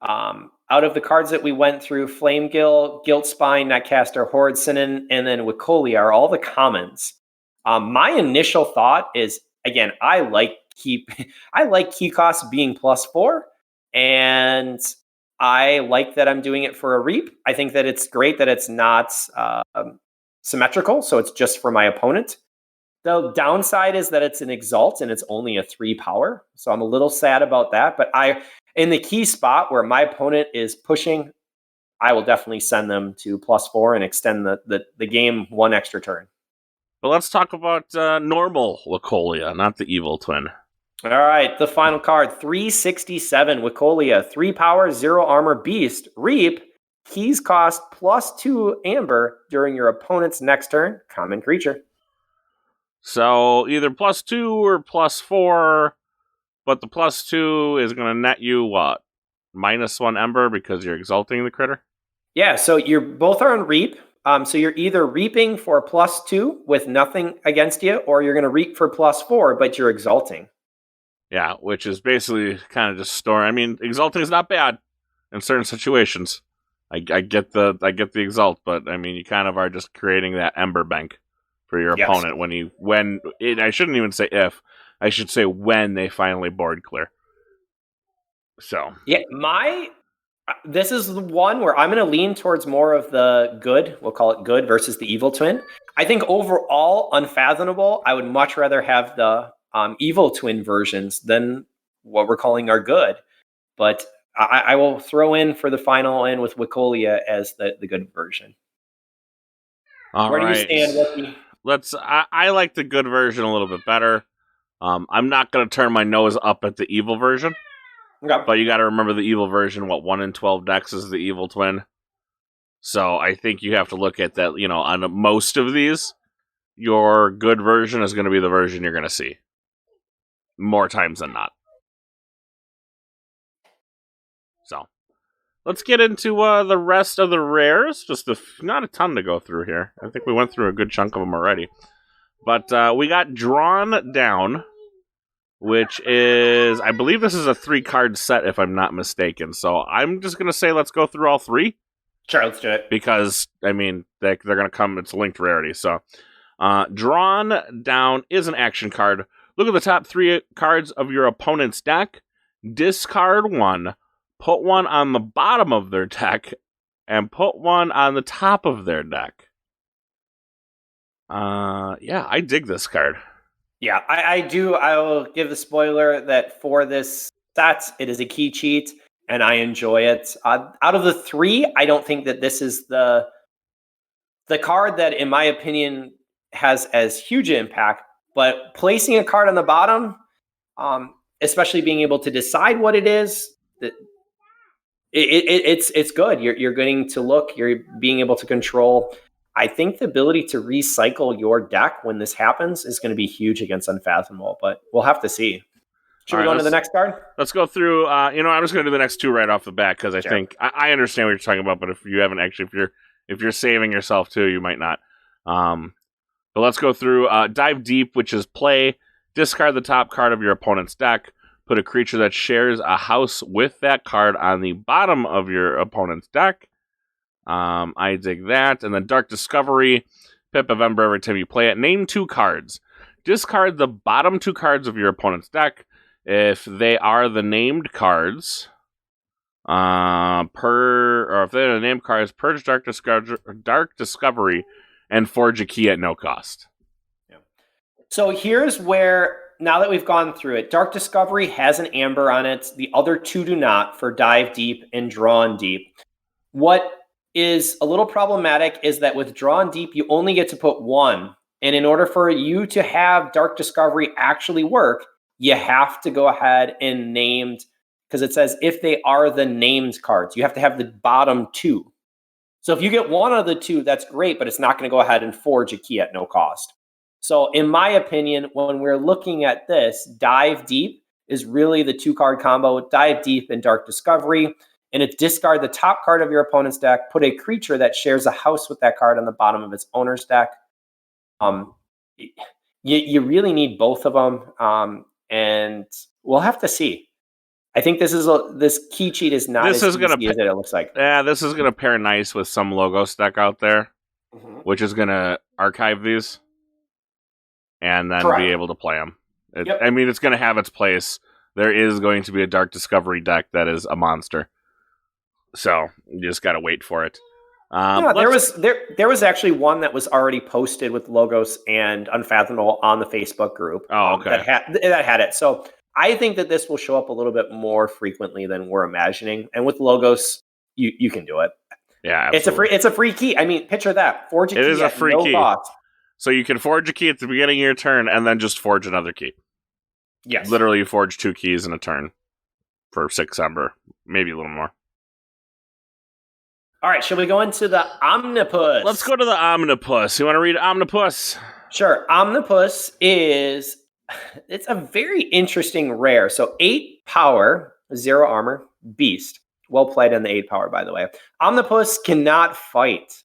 S3: out of the cards that we went through, Flamegill, Guiltspine, Netcaster, Horde Sinan, and then Wickolia are all the commons. My initial thought is, again, I like key costs being +4, and I like that I'm doing it for a Reap. I think that it's great that it's not symmetrical, so it's just for my opponent. The downside is that it's an Exalt and it's only a 3 power, so I'm a little sad about that. But in the key spot where my opponent is pushing, I will definitely send them to +4 and extend the game 1 extra turn.
S2: But let's talk about normal Wickolia, not the evil twin.
S3: All right, the final card, 367 Wickolia, 3 power, 0 armor beast. Reap, keys cost +2 Amber during your opponent's next turn. Common creature.
S2: So either +2 or +4, but the +2 is going to net you what? -1 Ember because you're exalting the critter?
S3: Yeah, so you're both are on Reap. So you're either reaping for +2 with nothing against you, or you're going to reap for +4, but you're exalting.
S2: Yeah, which is basically kind of just store. I mean, exalting is not bad in certain situations. I get the exalt, but I mean, you kind of are just creating that Ember bank for your opponent I shouldn't even say if, I should say when they finally board clear. So
S3: yeah, this is the one where I'm going to lean towards more of the good. We'll call it good versus the evil twin. I think overall, Unfathomable, I would much rather have the evil twin versions than what we're calling our good. But I will throw in for the final in with Wickolia as the good version.
S2: Where
S3: do you stand, Wookie?
S2: I like the good version a little bit better. I'm not going to turn my nose up at the evil version.
S3: Okay.
S2: But you got to remember the evil version, 1 in 12 decks is the evil twin. So I think you have to look at that, on most of these, your good version is going to be the version you're going to see. More times than not. So, let's get into the rest of the rares. Just not a ton to go through here. I think we went through a good chunk of them already. But we got Drawn Down, which is, I believe this is a 3-card set if I'm not mistaken. So I'm just going to say let's go through all 3.
S3: Sure, let's do it.
S2: Because, I mean, they're going to come, it's linked rarity. So, Drawn Down is an action card. Look at the top 3 cards of your opponent's deck. Discard 1. Put 1 on the bottom of their deck. And put 1 on the top of their deck. Yeah, I dig this card.
S3: Yeah, I do. I will give the spoiler that for this set, it is a key cheat, and I enjoy it. Out of the 3, I don't think that this is the card that, in my opinion, has as huge an impact. But placing a card on the bottom, especially being able to decide what it is, it's good. You're getting to look. You're being able to control. I think the ability to recycle your deck when this happens is going to be huge against Unfathomable, but we'll have to see. Should we go on to the next card?
S2: Let's go through. I'm just going to do the next 2 right off the bat because I think I understand what you're talking about. But if you haven't actually, if you're saving yourself too, you might not. But let's go through Dive Deep, which is play Discard the top card of your opponent's deck. Put a creature that shares a house with that card on the bottom of your opponent's deck. I dig that. And then Dark Discovery. Pip of Ember every time you play it. Name 2 cards. Discard the bottom 2 cards of your opponent's deck. If they are the named cards, if they're the named cards, purge Dark Discovery, and forge a key at no cost.
S3: Yeah. So here's where, now that we've gone through it, Dark Discovery has an amber on it. The other 2 do not, for Dive Deep and Drawn Deep. What is a little problematic is that with Drawn Deep, you only get to put 1. And in order for you to have Dark Discovery actually work, you have to go ahead and named, because it says if they are the named cards, you have to have the bottom 2. So if you get 1 of the 2, that's great, but it's not going to go ahead and forge a key at no cost. So in my opinion, when we're looking at this, Dive Deep is really the 2-card combo, Dive Deep and Dark Discovery. And it's discard the top card of your opponent's deck, put a creature that shares a house with that card on the bottom of its owner's deck. You really need both of them, and we'll have to see. I think this key cheat is not as easy as it looks like.
S2: Yeah, this is going to pair nice with some Logos deck out there, which is going to archive these and then be able to play them. I mean, it's going to have its place. There is going to be a Dark Discovery deck that is a monster. So you just got to wait for it.
S3: There was actually one that was already posted with Logos and Unfathomable on the Facebook group.
S2: Oh, okay.
S3: That had it. So I think that this will show up a little bit more frequently than we're imagining. And with Logos, you can do it.
S2: Yeah, absolutely.
S3: It's a free key. I mean, picture that. Forge a key. It is a free key. Cost.
S2: So you can forge a key at the beginning of your turn and then just forge another key.
S3: Yes.
S2: Literally, you forge 2 keys in a turn for 6 Ember, maybe a little more.
S3: All right, shall we go into the Omnipus?
S2: Let's go to the Omnipus. You want to read Omnipus?
S3: Sure. Omnipus it's a very interesting rare. So 8 power, 0 armor, beast. Well played on the 8 power, by the way. Omnipus cannot fight.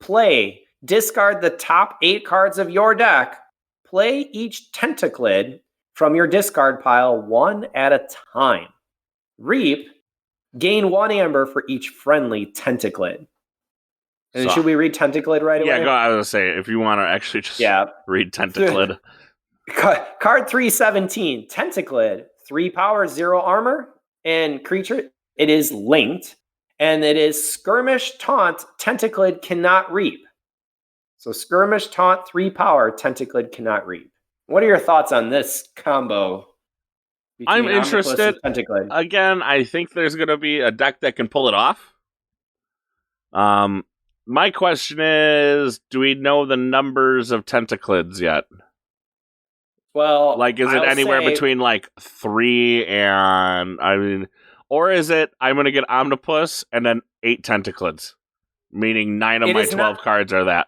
S3: Play. Discard the top 8 cards of your deck. Play each Tentaclid from your discard pile 1 at a time. Reap. Gain 1 amber for each friendly Tentaclid. And should we read Tentaclid right away?
S2: Yeah, I was going to say, if you want to actually just read Tentaclid.
S3: Card 317, Tentaclid, 3 power, 0 armor, and creature. It is linked, and it is Skirmish, Taunt, Tentaclid cannot reap. So Skirmish, Taunt, 3 power, Tentaclid cannot reap. What are your thoughts on this combo?
S2: I'm interested. Again, I think there's going to be a deck that can pull it off. My question is, do we know the numbers of Tentaclids yet?
S3: Well,
S2: like, is it anywhere between like 3 and or is it I'm going to get Omnipus and then 8 Tentaclids, meaning 9 of my 12 cards are that?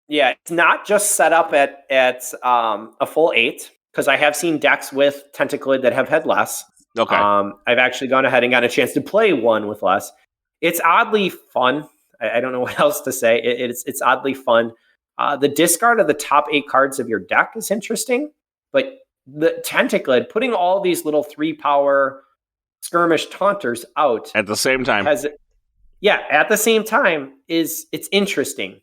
S3: Yeah, it's not just set up at a full 8. Because I have seen decks with Tentaclid that have had less.
S2: Okay.
S3: I've actually gone ahead and gotten a chance to play one with less. It's oddly fun. I don't know what else to say. It's oddly fun. The discard of the top 8 cards of your deck is interesting. But the Tentaclid, putting all these little 3-power skirmish taunters out
S2: at the same time.
S3: At the same time it's interesting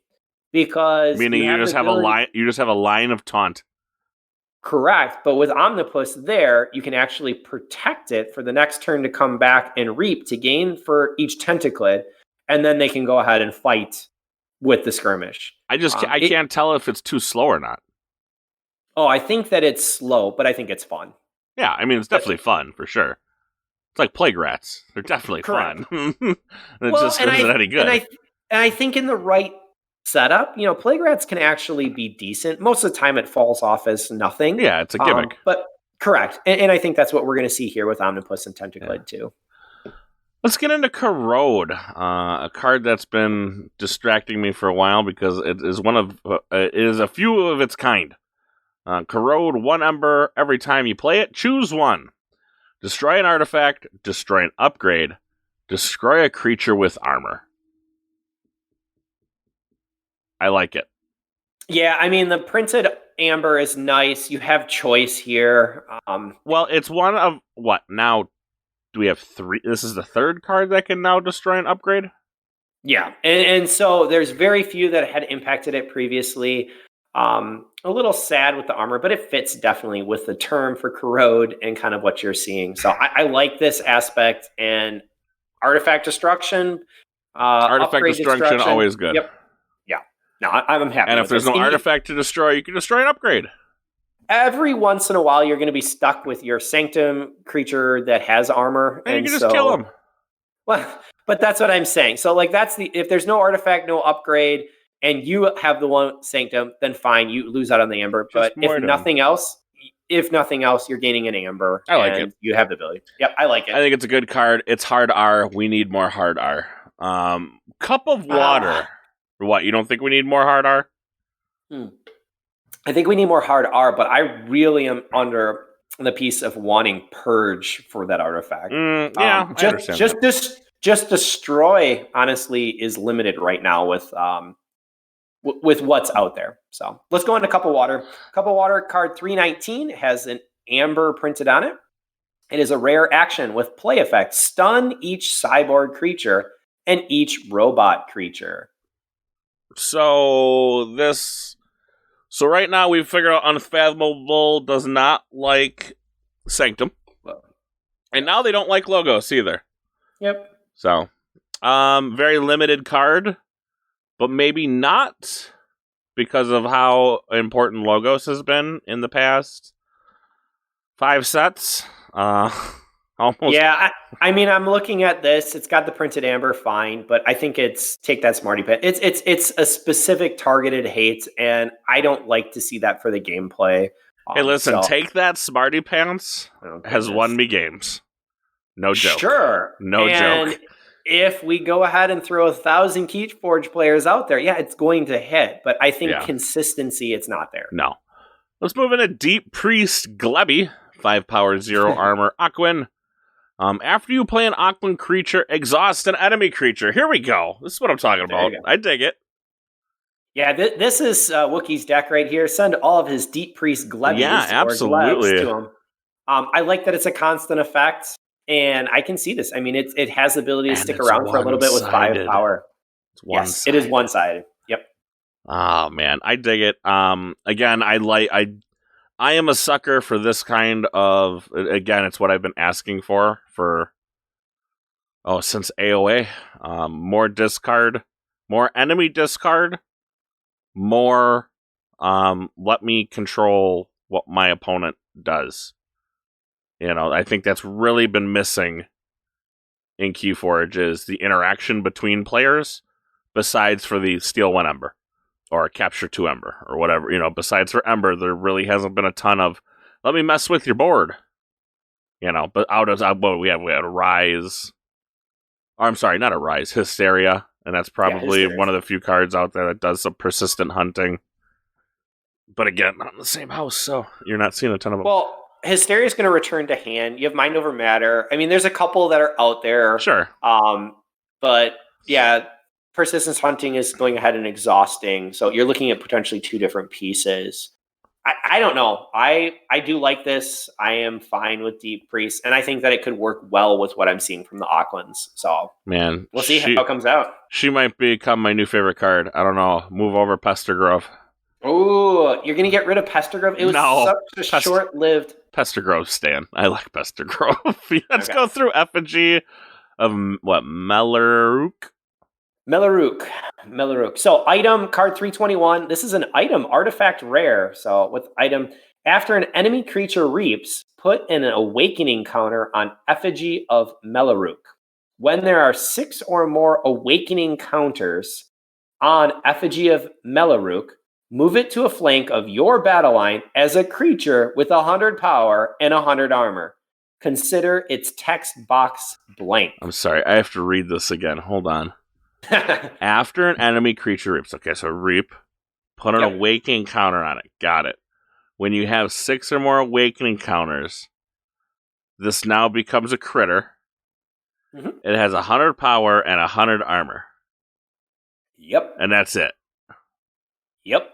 S3: because
S2: meaning you just have a line. You just have a line of taunt.
S3: Correct. But with Omnipus there, you can actually protect it for the next turn to come back and reap to gain for each Tentaclid. And then they can go ahead and fight with the skirmish. I
S2: can't tell if it's too slow or not.
S3: Oh, I think that it's slow, but I think it's fun.
S2: Yeah, I mean, it's definitely fun, for sure. It's like Plague Rats. They're definitely fun. It just isn't any good.
S3: And I think in the right setup, Plague Rats can actually be decent. Most of the time it falls off as nothing.
S2: Yeah, it's a gimmick.
S3: But correct. And I think that's what we're going to see here with Omnipus and Tentaclid too.
S2: Let's get into Corrode, a card that's been distracting me for a while because it is a few of its kind. Corrode, 1 Ember. Every time you play it, choose 1. Destroy an artifact, destroy an upgrade, destroy a creature with armor. I like it.
S3: Yeah, I mean, the printed amber is nice. You have choice here.
S2: Well, it's one of what now? Do we have 3? This is the 3rd card that can now destroy an upgrade.
S3: Yeah, and so there's very few that had impacted it previously. A little sad with the armor, but it fits definitely with the term for corrode and kind of what you're seeing. So I like this aspect, and artifact destruction.
S2: Artifact destruction, always good.
S3: Yep. Yeah. No, I'm happy.
S2: And if there's no artifact to destroy, you can destroy an upgrade.
S3: Every once in a while, you're going to be stuck with your Sanctum creature that has armor,
S2: and you can just kill him.
S3: Well, but that's what I'm saying. So, like, if there's no artifact, no upgrade, and you have the one Sanctum, then fine, you lose out on the amber. But if nothing else, you're gaining an amber.
S2: I like it.
S3: You have the ability. Yep, I like it.
S2: I think it's a good card. It's hard R. We need more hard R. Cup of water. What? You don't think we need more hard R?
S3: I think we need more hard R, but I really am under the piece of wanting purge for that artifact.
S2: Yeah,
S3: just destroy. Honestly, is limited right now with what's out there. So let's go into Cup of Water. Cup of Water card 319 has an amber printed on it. It is a rare action with play effect: stun each cyborg creature and each robot creature.
S2: So right now we've figured out Unfathomable does not like Sanctum. And now they don't like Logos either.
S3: Yep.
S2: So, very limited card, but maybe not because of how important Logos has been in the past 5 sets. Almost.
S3: Yeah, I mean, I'm looking at this. It's got the printed amber, fine, but I think take that Smarty Pants. It's a specific targeted hate, and I don't like to see that for the gameplay.
S2: Hey, listen, Take That Smarty Pants has won me games. No joke.
S3: Sure.
S2: No joke.
S3: If we go ahead and throw 1,000 Keyforge players out there, yeah, it's going to hit, but I think consistency, it's not there.
S2: No. Let's move into Deep Priest Glebby, 5 power, 0 armor, Aquin. After you play an Aquin creature, exhaust an enemy creature. Here we go. This is what I'm talking about. I dig it.
S3: Yeah, this is Wookie's deck right here. Send all of his Deep Priest Glebbies
S2: absolutely.
S3: to him. I like that it's a constant effect, and I can see this. I mean, it has the ability to stick around for a little bit with 5 power. Yes, it is one-sided. Yep.
S2: Oh, man. I dig it. Again, I am a sucker for this kind of, again, it's what I've been asking for since AOA. More discard, more enemy discard, more let me control what my opponent does. I think that's really been missing in Keyforge is the interaction between players, besides for the Steal 1 Ember. Or Capture 2 Ember, or whatever. Besides for Ember, there really hasn't been a ton of, let me mess with your board. But we had a Rise. Or, I'm sorry, not a Rise, Hysteria. And that's probably one of the few cards out there that does some persistent hunting. But again, not in the same house, so you're not seeing a ton of them.
S3: Well, Hysteria is going to return to hand. You have Mind Over Matter. I mean, there's a couple that are out there.
S2: Sure.
S3: But, yeah, Persistence Hunting is going ahead and exhausting, so you're looking at potentially 2 different pieces. I don't know. I do like this. I am fine with Deep Priest, and I think that it could work well with what I'm seeing from the Aucklands. So,
S2: man,
S3: we'll see how it comes out.
S2: She might become my new favorite card. I don't know. Move over Pestergrove.
S3: Oh, you're going to get rid of Pestergrove? It was such a short-lived...
S2: Pestergrove stan. I like Pestergrove. Let's go through Effigy of, Melaruk?
S3: Melaruk. So item card 321. This is an item artifact rare. So with item, after an enemy creature reaps, put an awakening counter on Effigy of Melaruk. When there are 6 or more awakening counters on Effigy of Melaruk, move it to a flank of your battle line as a creature with 100 power and 100 armor. Consider its text box blank.
S2: I'm sorry, I have to read this again. Hold on. After an enemy creature reaps. Okay, so reap. Put an awakening counter on it. Got it. When you have 6 or more awakening counters, this now becomes a critter. Mm-hmm. It has 100 power and 100 armor.
S3: Yep.
S2: And that's it.
S3: Yep.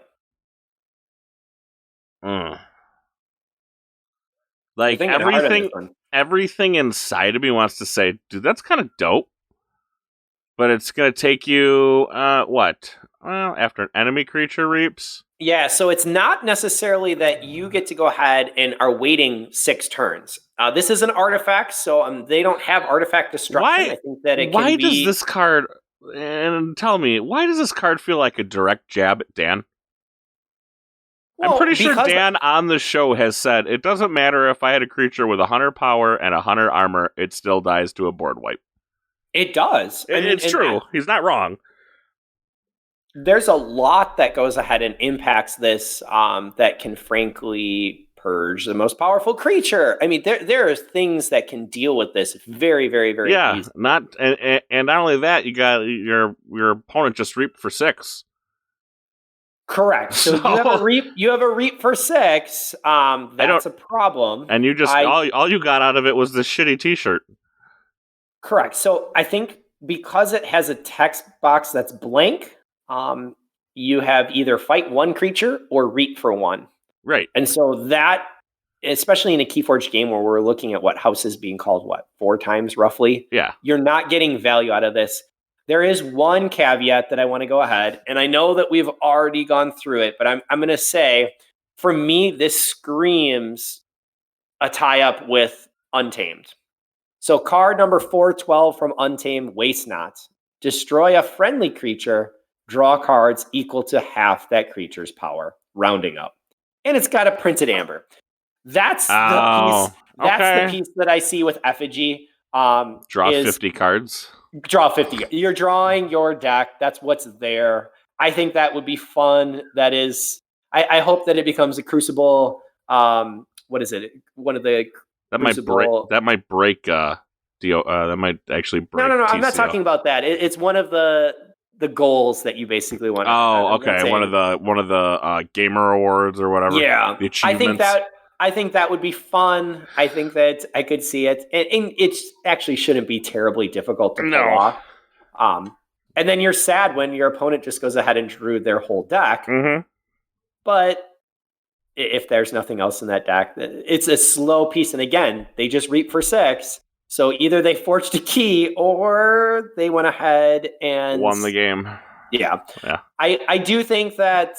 S2: Mm.
S3: You're
S2: Like
S3: thinking hard on this one.
S2: everything inside of me wants to say, dude, that's kind of dope. But it's gonna take you what? Well, after an enemy creature reaps.
S3: Yeah, so it's not necessarily that you get to go ahead and are waiting 6 turns. This is an artifact, so they don't have artifact destruction.
S2: Why?
S3: I think that it
S2: Why
S3: can
S2: does
S3: be.
S2: this card? And tell me, why does this card feel like a direct jab at Dan? I'm
S3: Well,
S2: pretty sure
S3: because
S2: Dan on the show has said it doesn't matter if I had a creature with 100 power and 100 armor, it still dies to a board wipe.
S3: it does.
S2: It's true. He's not wrong.
S3: There's a lot that goes ahead and impacts this that can frankly purge the most powerful creature. I mean, there are things that can deal with this very, very, very easily.
S2: And not only that, you got your opponent just reaped for 6.
S3: Correct. So you have a reap for 6. That's a problem.
S2: And you just all you got out of it was this shitty t-shirt.
S3: Correct. So I think because it has a text box that's blank, you have either fight 1 creature or reap for 1.
S2: Right.
S3: And so that, especially in a Keyforge game where we're looking at what house is being called, 4 times roughly?
S2: Yeah.
S3: You're not getting value out of this. There is one caveat that I want to go ahead, and I know that we've already gone through it, but I'm going to say, for me, this screams a tie-up with Untamed. So card number 412 from Untamed, Waste Not. Destroy a friendly creature, draw cards equal to half that creature's power, rounding up. And it's got a printed amber. That's the piece. That's the piece that I see with Effigy.
S2: Draw 50 cards.
S3: Draw 50. You're drawing your deck. That's what's there. I think that would be fun. That is, I hope that it becomes a Crucible. What is it? One of the
S2: that
S3: Crucible.
S2: might break. That might actually break.
S3: No.
S2: TCO.
S3: I'm not talking about that. It's one of the goals that you basically want.
S2: Oh, okay. One of the gamer awards or whatever.
S3: Yeah,
S2: the achievements.
S3: I think that would be fun. I think that I could see it, and it actually shouldn't be terribly difficult to pull off. And then you're sad when your opponent just goes ahead and drew their whole deck.
S2: Mm-hmm.
S3: But if there's nothing else in that deck, it's a slow piece. And again, they just reap for 6. So either they forged a key or they went ahead and
S2: won the game.
S3: Yeah. I do think that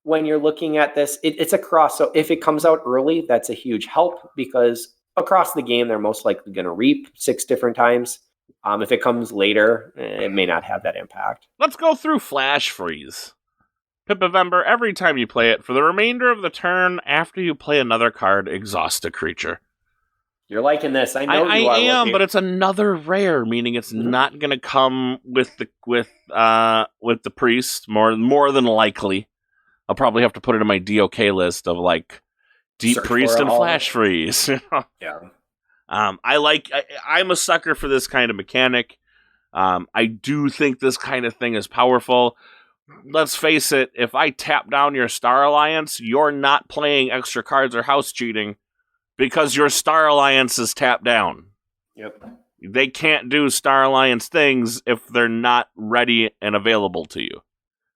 S3: when you're looking at this, it's a cross. So if it comes out early, that's a huge help because across the game, they're most likely going to reap 6 different times. If it comes later, it may not have that impact.
S2: Let's go through Flash Freeze. Pip-November, every time you play it, for the remainder of the turn, after you play another card, exhaust a creature.
S3: You're liking this. I know you are.
S2: I am, but it's another rare, meaning it's not going to come with the priest, more than likely. I'll probably have to put it in my DOK list of like Deep
S3: Search
S2: Priest and Flash Freeze.
S3: Yeah.
S2: I'm a sucker for this kind of mechanic. I do think this kind of thing is powerful. Let's face it, if I tap down your Star Alliance, you're not playing extra cards or house cheating because your Star Alliance is tapped down.
S3: Yep.
S2: They can't do Star Alliance things if they're not ready and available to you.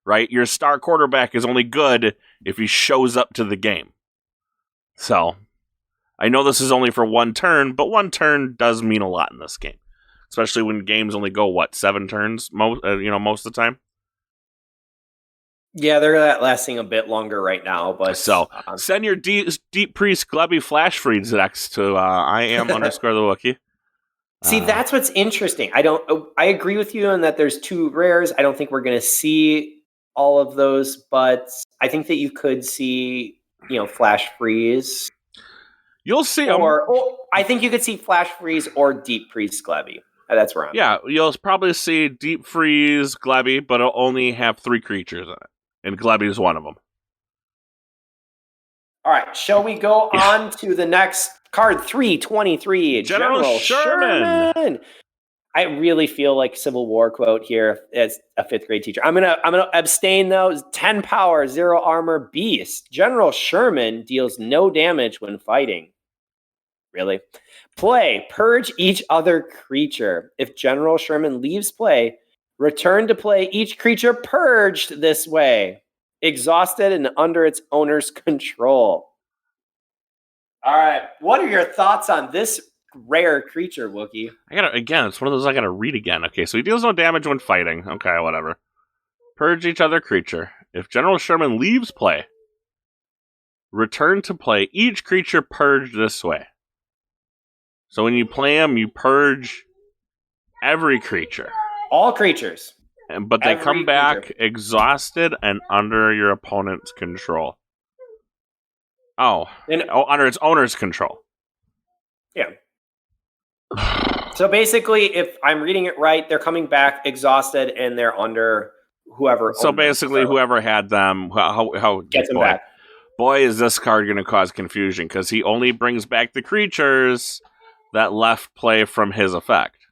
S2: Right? Your star quarterback is only good if he shows up to the game. So, I know this is only for 1 turn, but 1 turn does mean a lot in this game. Especially when games only go, 7 turns most of the time?
S3: Yeah, they're lasting a bit longer right now, but...
S2: So, send your Deep Priest Glebby Flash Freeze next to I am _ the WOOKIE.
S3: See, that's what's interesting. I agree with you in that there's 2 rares. I don't think we're going to see all of those, but I think that you could see, Flash Freeze.
S2: You'll see them.
S3: Or I think you could see Flash Freeze or Deep Priest Glebby. That's where I'm.
S2: Yeah, you'll probably see Deep Freeze Glebby, but it'll only have 3 creatures in it. And Glebby is one of them.
S3: All right, shall we go on to the next card, 323, General Sherman. I really feel like Civil War quote here as a 5th grade teacher. I'm gonna abstain though. 10 power, 0 armor, beast. General Sherman deals no damage when fighting. Really? Play, purge each other creature. If General Sherman leaves play, return to play each creature purged this way. exhausted and under its owner's control. All right. What are your thoughts on this rare creature, Wookie?
S2: It's one of those I gotta read again. Okay, so he deals no damage when fighting. Okay, whatever. Purge each other creature. If General Sherman leaves play, return to play each creature purged this way. So when you play him, you purge every creature.
S3: All creatures.
S2: But they come back exhausted and under your opponent's control. Under its owner's control.
S3: Yeah. So basically, if I'm reading it right, they're coming back exhausted and they're under whoever.
S2: So basically, whoever had them, how
S3: gets them back.
S2: Boy, is this card going to cause confusion because he only brings back the creatures that left play from his effect.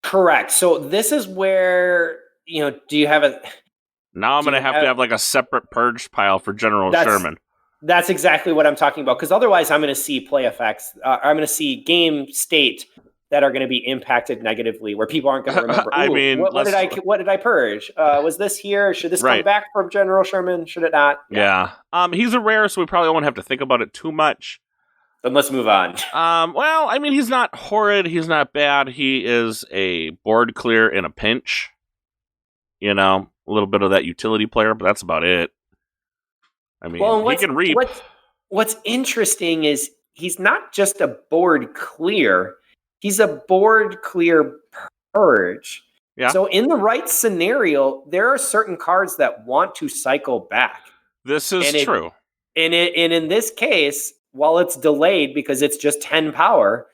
S3: Correct. So this is where, do you have a...
S2: Now I'm going to have like a separate purged pile for General Sherman.
S3: That's exactly what I'm talking about, because otherwise I'm going to see play effects. I'm going to see game state that are going to be impacted negatively, where people aren't going to remember. What did I purge? Was this here? Should this come back from General Sherman? Should it not?
S2: Yeah. He's a rare, so we probably won't have to think about it too much.
S3: Then let's move on.
S2: Well, I mean, he's not horrid. He's not bad. He is a board clear in a pinch. A little bit of that utility player, but that's about it. I mean, he can reap.
S3: What's interesting is he's not just a board clear. He's a board clear purge. Yeah. So in the right scenario, there are certain cards that want to cycle back.
S2: This is true.
S3: And in this case, while it's delayed because it's just 10 power,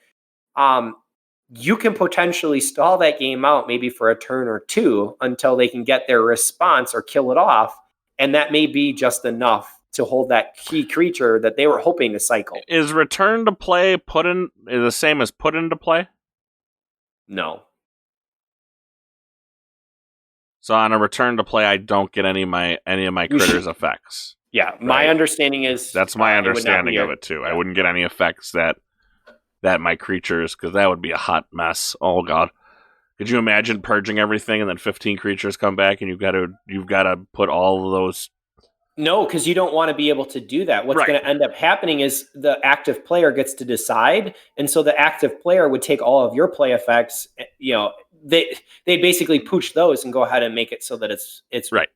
S3: you can potentially stall that game out maybe for a turn or two until they can get their response or kill it off. And that may be just enough to hold that key creature that they were hoping to cycle.
S2: Is return to play the same as put into play?
S3: No.
S2: So on a return to play, I don't get any of my critters' effects.
S3: Yeah, my understanding is
S2: that's my understanding of it too. Yeah. I wouldn't get any effects that my creatures, because that would be a hot mess. Oh god. Could you imagine purging everything and then 15 creatures come back and you've got to put all of those?
S3: No, because you don't want to be able to do that. What's going to end up happening is the active player gets to decide, and so the active player would take all of your play effects. They basically pooch those and go ahead and make it so that it's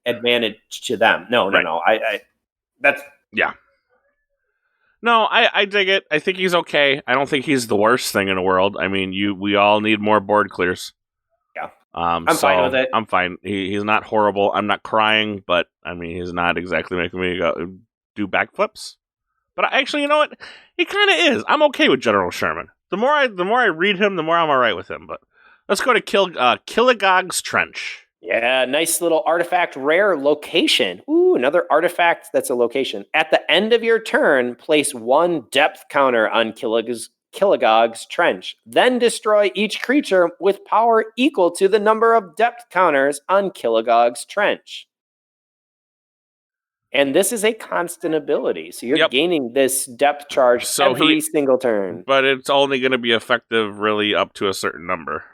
S3: advantage to them. No.
S2: No, I dig it. I think he's okay. I don't think he's the worst thing in the world. I mean, we all need more board clears.
S3: Yeah. I'm fine with it.
S2: I'm fine. He's not horrible. I'm not crying, but I mean, he's not exactly making me do backflips. But actually, you know what? He kind of is. I'm okay with General Sherman. The more I read him, the more I'm all right with him. But let's go to Killigog's Trench.
S3: Yeah, nice little artifact rare location. Ooh, another artifact that's a location. At the end of your turn, place 1 depth counter on Killigog's Trench. Then destroy each creature with power equal to the number of depth counters on Killigog's Trench. And this is a constant ability. So you're gaining this depth charge every single turn.
S2: But it's only going to be effective really up to a certain number.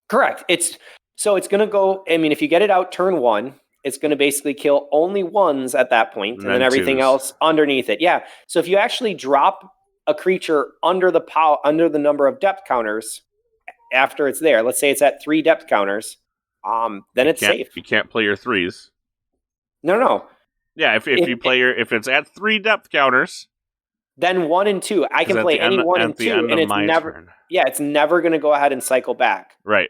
S3: Correct. It's going to go, I mean, if you get it out turn 1, it's going to basically kill only 1s at that point, and then everything
S2: 2s.
S3: else underneath it. Yeah. So if you actually drop a creature under the number of depth counters after it's there, let's say it's at 3 depth counters, then it's safe.
S2: You can't play your 3s.
S3: No.
S2: Yeah, if it's at 3 depth counters,
S3: then 1 and 2. I can play any 1 and 2, and it's never turn. Yeah, it's never going to go ahead and cycle back.
S2: Right.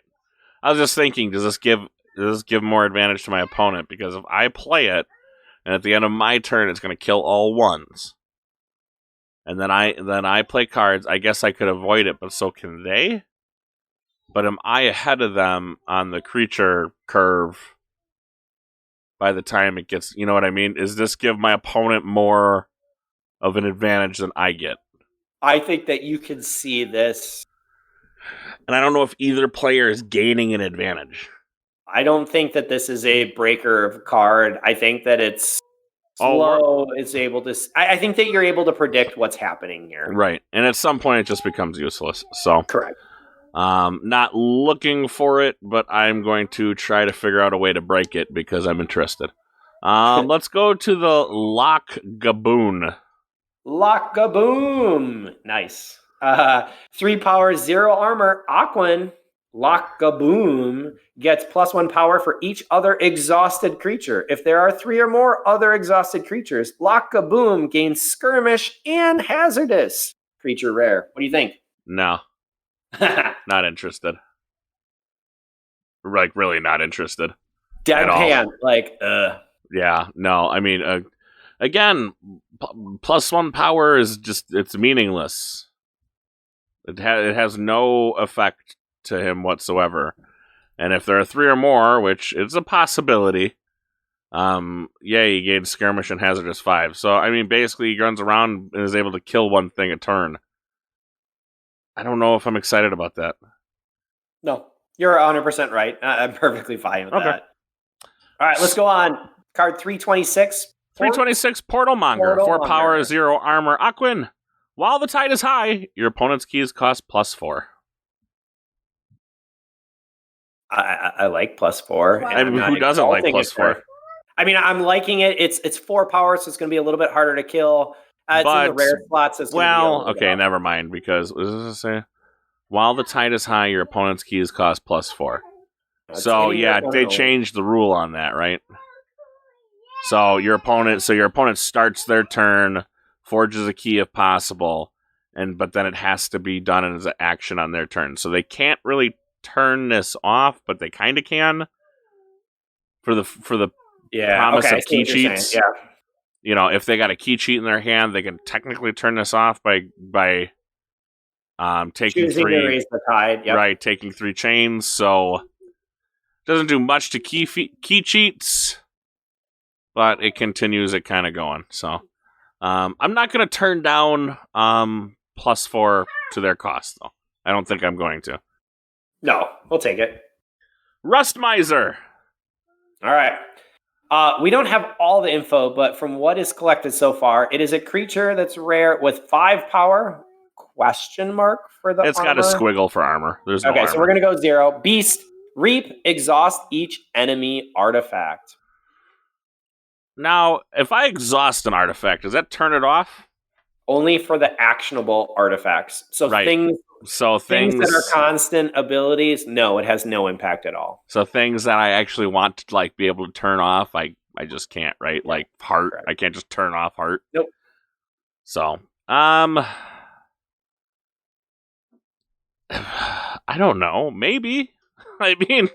S2: I was just thinking, does this give more advantage to my opponent? Because if I play it, and at the end of my turn, it's going to kill all 1s, and then I play cards. I guess I could avoid it, but so can they? But am I ahead of them on the creature curve by the time it gets? You know what I mean? Does this give my opponent more of an advantage than I get?
S3: I think that you can see this.
S2: And I don't know if either player is gaining an advantage.
S3: I don't think that this is a breaker of card. I think that it's slow. It's able to. I think that you're able to predict what's happening here.
S2: Right. And at some point, it just becomes useless. So
S3: correct.
S2: Not looking for it, but I'm going to try to figure out a way to break it because I'm interested. Let's go to the Lock Gaboon.
S3: Lock-a-boom. Nice. 3 power, 0 armor. Aquan, Lock-a-boom, gets +1 power for each other exhausted creature. If there are 3 or more other exhausted creatures, Lock-a-boom gains skirmish and hazardous. Creature rare. What do you think?
S2: No, not interested. Like, really not interested.
S3: Deadpan.
S2: Yeah, no, I mean, again, +1 power is just, it's meaningless. It has no effect to him whatsoever. And if there are 3 or more, which is a possibility, he gains skirmish and hazardous 5. So, I mean, basically, he runs around and is able to kill one thing a turn. I don't know if I'm excited about that.
S3: No, you're 100% right. I'm perfectly fine with that. All right, let's go on. Card 326.
S2: 326, Portal Monger. 4 power, 0 armor. Aquin. While the tide is high, your opponent's keys cost +4.
S3: I like +4.
S2: I mean, who doesn't like +4?
S3: I mean, I'm liking it. It's 4 power, so it's going to be a little bit harder to kill. It's in the rare slots.
S2: Okay, never mind. Because what does it say? While the tide is high, your opponent's keys cost +4. So yeah, they changed the rule on that, right? So your opponent starts their turn, forges a key if possible, but then it has to be done as an action on their turn. So they can't really turn this off, but they kind of can for the promise of key cheats.
S3: Yeah.
S2: You know, if they got a key cheat in their hand, they can technically turn this off by taking
S3: choosing
S2: 3
S3: to raise the tide. Yep.
S2: Right, taking 3 chains. So doesn't do much to key cheats, but it continues it kind of going. So I'm not going to turn down +4 to their cost, though. I don't think I'm going to.
S3: No, we'll take it.
S2: Rust Miser.
S3: All right. We don't have all the info, but from what is collected so far, it is a creature that's rare with 5 power. ? For the
S2: It's
S3: armor.
S2: got a squiggle for armor. There's no armor.
S3: So we're going to go 0. Beast. Reap. Exhaust each enemy artifact.
S2: Now, if I exhaust an artifact, does that turn it off?
S3: Only for the actionable artifacts. So
S2: Right.
S3: things
S2: Things
S3: that are constant abilities, no, it has no impact at all.
S2: So things that I actually want to like be able to turn off, I just can't, right? Like heart, I can't just turn off heart.
S3: Nope.
S2: So, I don't know. Maybe. I mean,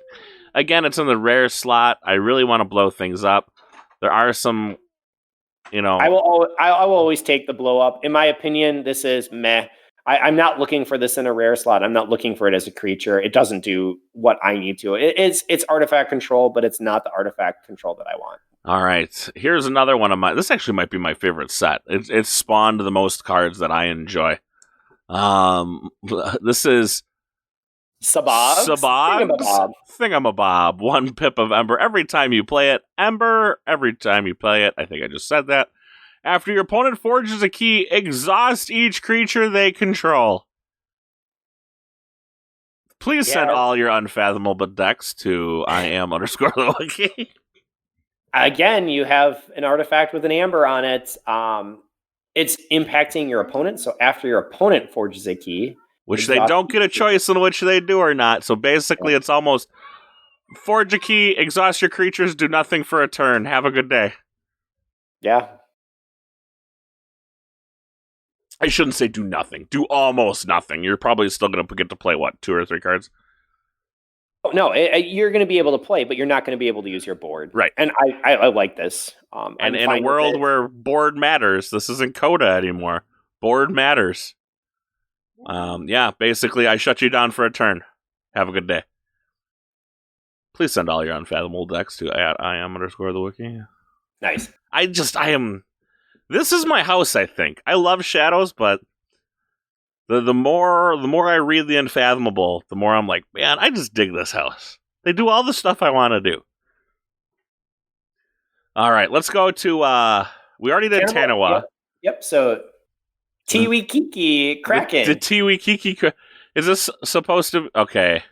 S2: again, it's in the rare slot. I really want to blow things up. There are some,
S3: I will always take the blow up. In my opinion, this is meh. I'm not looking for this in a rare slot. I'm not looking for it as a creature. It doesn't do what I need to. It's artifact control, but it's not the artifact control that I want.
S2: All right. Here's another one of my. This actually might be my favorite set. It's spawned the most cards that I enjoy. This is
S3: Sabog's
S2: Thingamabob. 1 pip of Ember every time you play it. Ember every time you play it. I think I just said that. After your opponent forges a key, exhaust each creature they control. Please send all your Unfathomable decks to IAM_the_WOOKIE.
S3: Again, you have an artifact with an amber on it. It's impacting your opponent. So after your opponent forges a key,
S2: which they don't get a choice in which they do or not. So basically, it's almost forge a key, exhaust your creatures, do nothing for a turn. Have a good day.
S3: Yeah.
S2: I shouldn't say do nothing. Do almost nothing. You're probably still going to get to play, 2 or 3 cards?
S3: No, you're going to be able to play, but you're not going to be able to use your board.
S2: Right.
S3: And I like this.
S2: And in a world where board matters, this isn't Coda anymore. Board matters. Basically, I shut you down for a turn. Have a good day. Please send all your Unfathomable decks to @IAM_the_WOOKIE.
S3: Nice.
S2: This is my house, I think. I love Shadows, but the more I read the Unfathomable, the more I'm like, man, I just dig this house. They do all the stuff I want to do. All right, let's go to, we already did Tanawa.
S3: Yep, so Tiwi-Kiki Kraken.
S2: The Tiwi-Kiki, is this supposed to, okay.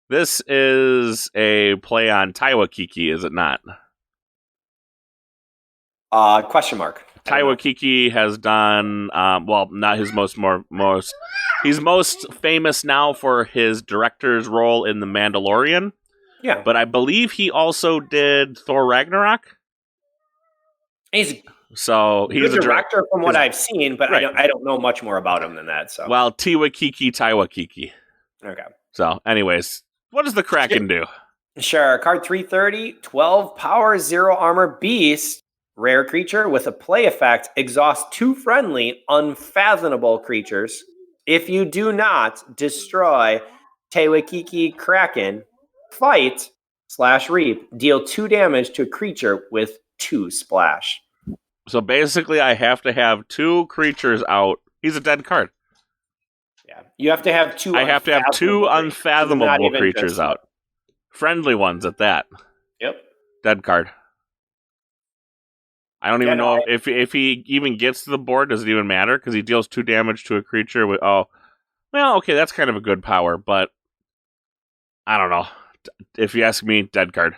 S2: This is a play on Taiwa Kiki, is it not?
S3: Question mark.
S2: Taiwakiki has done not his most. He's most famous now for his director's role in The Mandalorian.
S3: Yeah,
S2: But I believe he also did Thor Ragnarok.
S3: he's
S2: He's
S3: a director from what I've seen, but
S2: right.
S3: I don't know much more about him than that. So
S2: well, Taiwakiki.
S3: Okay.
S2: So, anyways, what does the Kraken do?
S3: Sure. Card 330, 12 power, 0 armor beast. Rare creature with a play effect. Exhaust 2 friendly, unfathomable creatures. If you do not destroy Taiwakiki Kraken, fight/reap. Deal 2 damage to a creature with 2 splash.
S2: So basically, I have to have 2 creatures out. He's a dead card.
S3: Yeah. You have to have 2
S2: I have to have 2 unfathomable creatures out. Friendly ones at that.
S3: Yep.
S2: Dead card. I don't even know if he even gets to the board. Does it even matter? Because he deals 2 damage to a creature with... Oh, well, okay, that's kind of a good power, but... I don't know. If you ask me, dead card.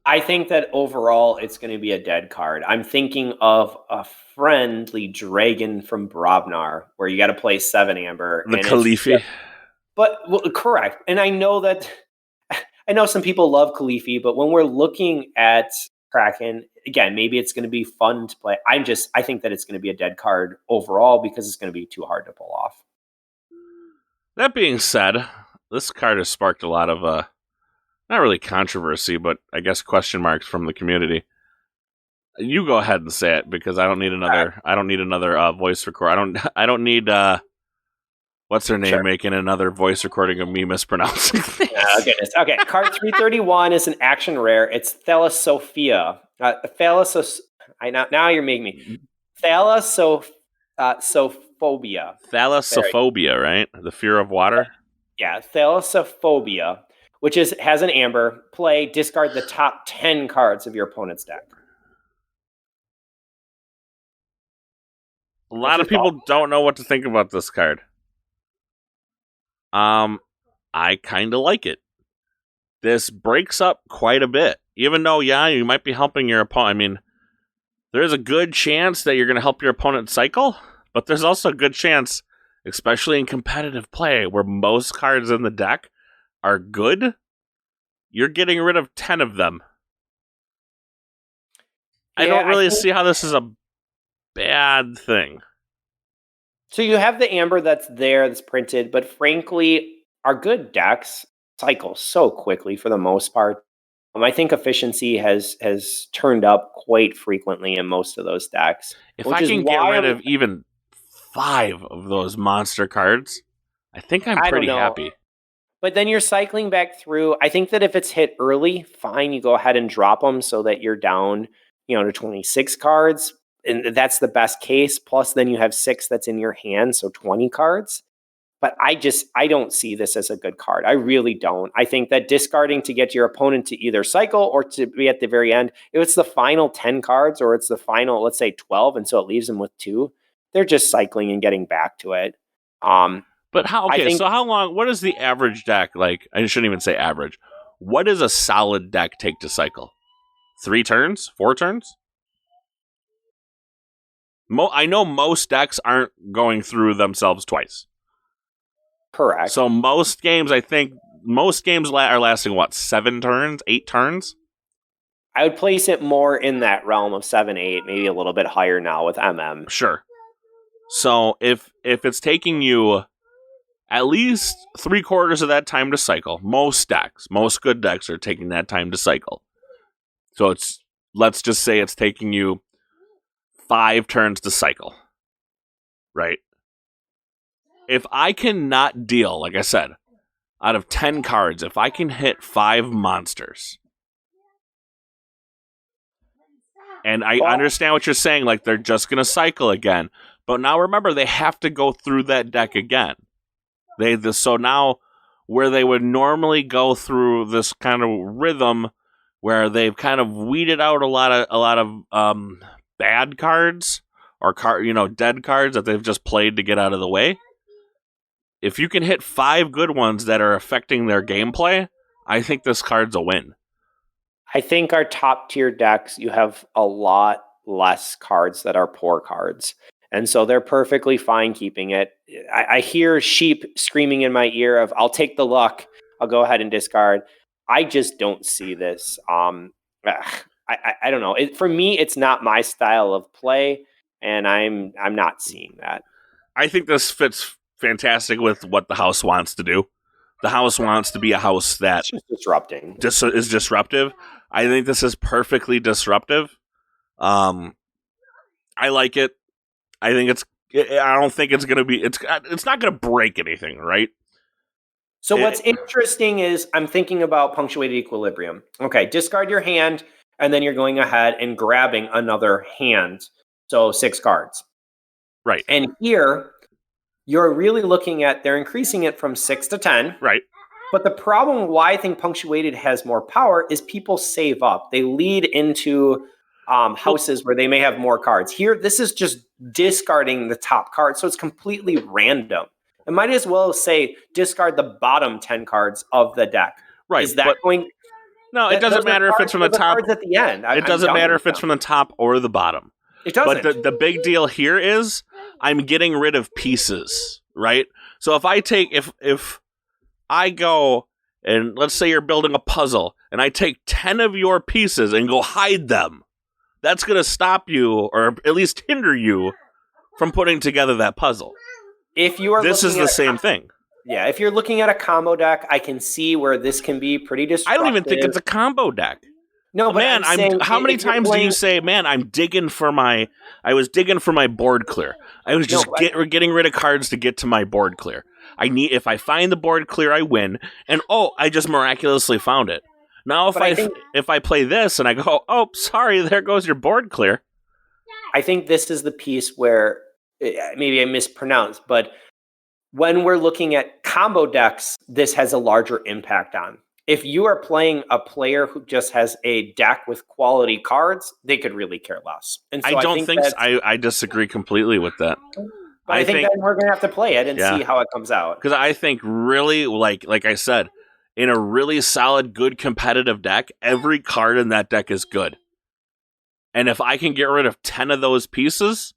S3: I think that overall it's going to be a dead card. I'm thinking of a friendly dragon from Brobnar where you got to play 7 amber.
S2: The Khalifi.
S3: Correct. And I know some people love Khalifi, but when we're looking at Kraken, again, maybe it's going to be fun to play. I think that it's going to be a dead card overall because it's going to be too hard to pull off.
S2: That being said, this card has sparked a lot of not really controversy, but I guess question marks from the community. You go ahead and say it because I don't need another. I don't need another voice record. I don't need what's her name making another voice recording of me mispronouncing things.
S3: Oh, goodness. Okay, card 331 is an action rare. It's Thalassophia. Now you're making me. Thalassophobia.
S2: Thalassophobia, right? The fear of water.
S3: Yeah, Thalassophobia, which has an amber. Play, discard the top 10 cards of your opponent's deck.
S2: A lot of people don't know what to think about this card. I kind of like it. This breaks up quite a bit. Even though, you might be helping your opponent. I mean, there's a good chance that you're going to help your opponent cycle, but there's also a good chance, especially in competitive play, where most cards in the deck are good, you're getting rid of 10 of them. I don't really see how this is a bad thing.
S3: So you have the amber that's printed, but frankly, our good decks cycle so quickly for the most part. I think efficiency has turned up quite frequently in most of those decks.
S2: If I can get rid of even 5 of those monster cards, I think I'm pretty happy.
S3: But then you're cycling back through. I think that if it's hit early, fine, you go ahead and drop them so that you're down, to 26 cards. And that's the best case. Plus, then you have 6 that's in your hand, so 20 cards. But I don't see this as a good card. I really don't. I think that discarding to get your opponent to either cycle or to be at the very end, if it's the final 10 cards or it's the final, let's say 12, and so it leaves them with 2, they're just cycling and getting back to it.
S2: But so how long, what is the average deck like? I shouldn't even say average. What does a solid deck take to cycle? 3 turns? 4 turns? I know most decks aren't going through themselves twice.
S3: Correct.
S2: So most games are lasting, 7 turns, 8 turns?
S3: I would place it more in that realm of 7, 8, maybe a little bit higher now with MM.
S2: Sure. So if it's taking you at least 3/4 of that time to cycle, most good decks are taking that time to cycle. So let's just say it's taking you 5 turns to cycle, right? If I cannot deal, like I said, out of 10 cards, if I can hit 5 monsters, and I understand what you're saying, like they're just going to cycle again, but now remember, they have to go through that deck again. So now, where they would normally go through this kind of rhythm, where they've kind of weeded out a lot of bad cards or dead cards that they've just played to get out of the way. If you can hit 5 good ones that are affecting their gameplay, I think this card's a win.
S3: I think our top tier decks, you have a lot less cards that are poor cards. And so they're perfectly fine keeping it. I hear sheep screaming in my ear of, I'll take the luck. I'll go ahead and discard. I just don't see this. I don't know. For me, it's not my style of play, and I'm not seeing that.
S2: I think this fits fantastic with what the house wants to do. The house wants to be a house that
S3: It's just disrupting.
S2: is disruptive. I think this is perfectly disruptive. I like it. I don't think it's going to be. It's not going to break anything, right?
S3: So what's interesting is I'm thinking about punctuated equilibrium. Okay, discard your hand, and then you're going ahead and grabbing another hand. So 6 cards.
S2: Right.
S3: And here, you're really looking at, they're increasing it from 6 to 10.
S2: Right.
S3: But the problem why I think punctuated has more power is people save up. They lead into houses where they may have more cards. Here, this is just discarding the top card. So it's completely random. I might as well say discard the bottom 10 cards of the deck.
S2: Right.
S3: Is that going...
S2: No, it doesn't matter if it's from the top.
S3: At the end.
S2: It doesn't matter if it's from the top or the bottom.
S3: It doesn't.
S2: But the big deal here is I'm getting rid of pieces, right? So if I go and let's say you're building a puzzle and I take 10 of your pieces and go hide them, that's going to stop you or at least hinder you from putting together that puzzle.
S3: If you are
S2: this is the same thing.
S3: Yeah, if you're looking at a combo deck, I can see where this can be pretty disruptive.
S2: I don't even think it's a combo deck.
S3: No, but
S2: man, how many times do you say, "Man, I was digging for my board clear. I was just getting rid of cards to get to my board clear. If I find the board clear, I win. And I just miraculously found it. Now if I play this and I go, oh, sorry, there goes your board clear.
S3: I think this is the piece where maybe I mispronounced, but when we're looking at combo decks, this has a larger impact on. If you are playing a player who just has a deck with quality cards, they could really care less. And so
S2: I disagree completely with that.
S3: But I think then we're going to have to play it and see how it comes out.
S2: Because I think really, like I said, in a really solid, good competitive deck, every card in that deck is good. And if I can get rid of 10 of those pieces,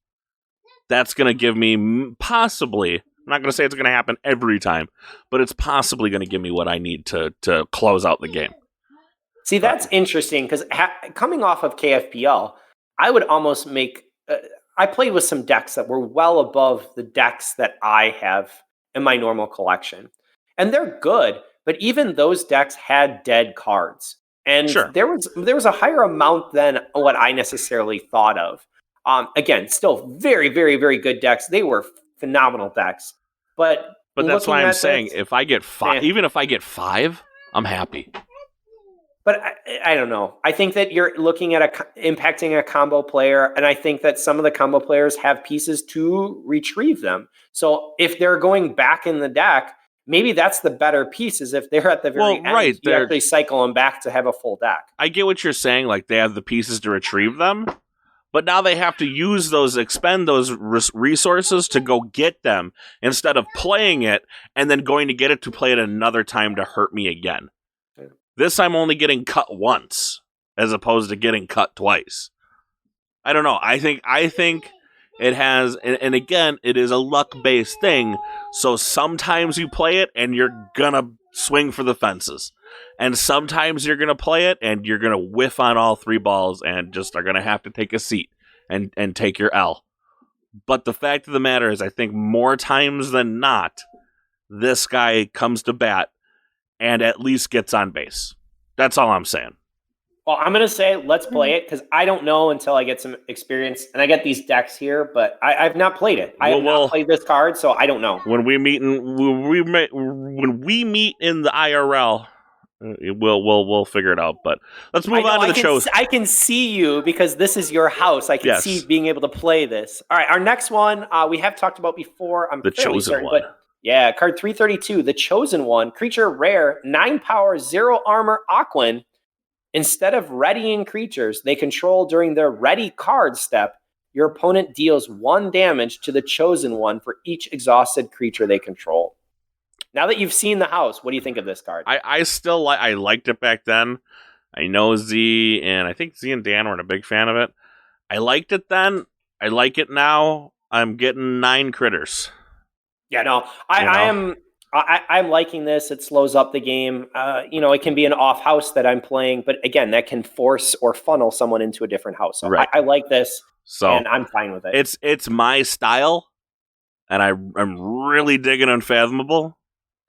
S2: that's going to give me possibly... I'm not going to say it's going to happen every time, but it's possibly going to give me what I need to close out the game.
S3: See, that's interesting because coming off of KFPL, I would almost make... I played with some decks that were well above the decks that I have in my normal collection. And they're good, but even those decks had dead cards. And there was a higher amount than what I necessarily thought of. Again, still very, very, very good decks. They were phenomenal decks. But
S2: that's why I'm saying if I get 5, even if I get 5, I'm happy.
S3: But I don't know. I think that you're looking at impacting a combo player, and I think that some of the combo players have pieces to retrieve them. So if they're going back in the deck, maybe that's the better piece. Is if they're at the very end, you actually cycle them back to have a full deck.
S2: I get what you're saying. Like they have the pieces to retrieve them. But now they have to expend those resources to go get them instead of playing it and then going to get it to play it another time to hurt me again. Yeah. This I'm only getting cut once as opposed to getting cut twice. I don't know. I think it has, and again, it is a luck-based thing. So sometimes you play it and you're gonna swing for the fences. And sometimes you're going to play it and you're going to whiff on all 3 balls and just are going to have to take a seat and take your L. But the fact of the matter is, I think more times than not, this guy comes to bat and at least gets on base. That's all I'm saying.
S3: Well, I'm going to say let's play it because I don't know until I get some experience. And I get these decks here, but I've not played it. I have not played this card, so I don't know.
S2: When we meet in the IRL... We'll figure it out, but let's move on to the shows.
S3: I can see you because this is your house. I can see being able to play this. All right, our next one we have talked about before. I'm
S2: the chosen
S3: certain,
S2: one.
S3: But yeah, card 332, the chosen one, creature rare, 9 power, 0 armor, Aquan. Instead of readying creatures they control during their ready card step, your opponent deals 1 damage to the chosen one for each exhausted creature they control. Now that you've seen the house, what do you think of this card?
S2: I still I liked it back then. I know Z, and I think Z and Dan weren't a big fan of it. I liked it then. I like it now. I'm getting 9 critters.
S3: Yeah, no, I'm liking this. It slows up the game. It can be an off house that I'm playing, but again, that can force or funnel someone into a different house. So
S2: Right.
S3: I like this,
S2: So
S3: and I'm fine with it.
S2: It's my style, and I'm really digging Unfathomable,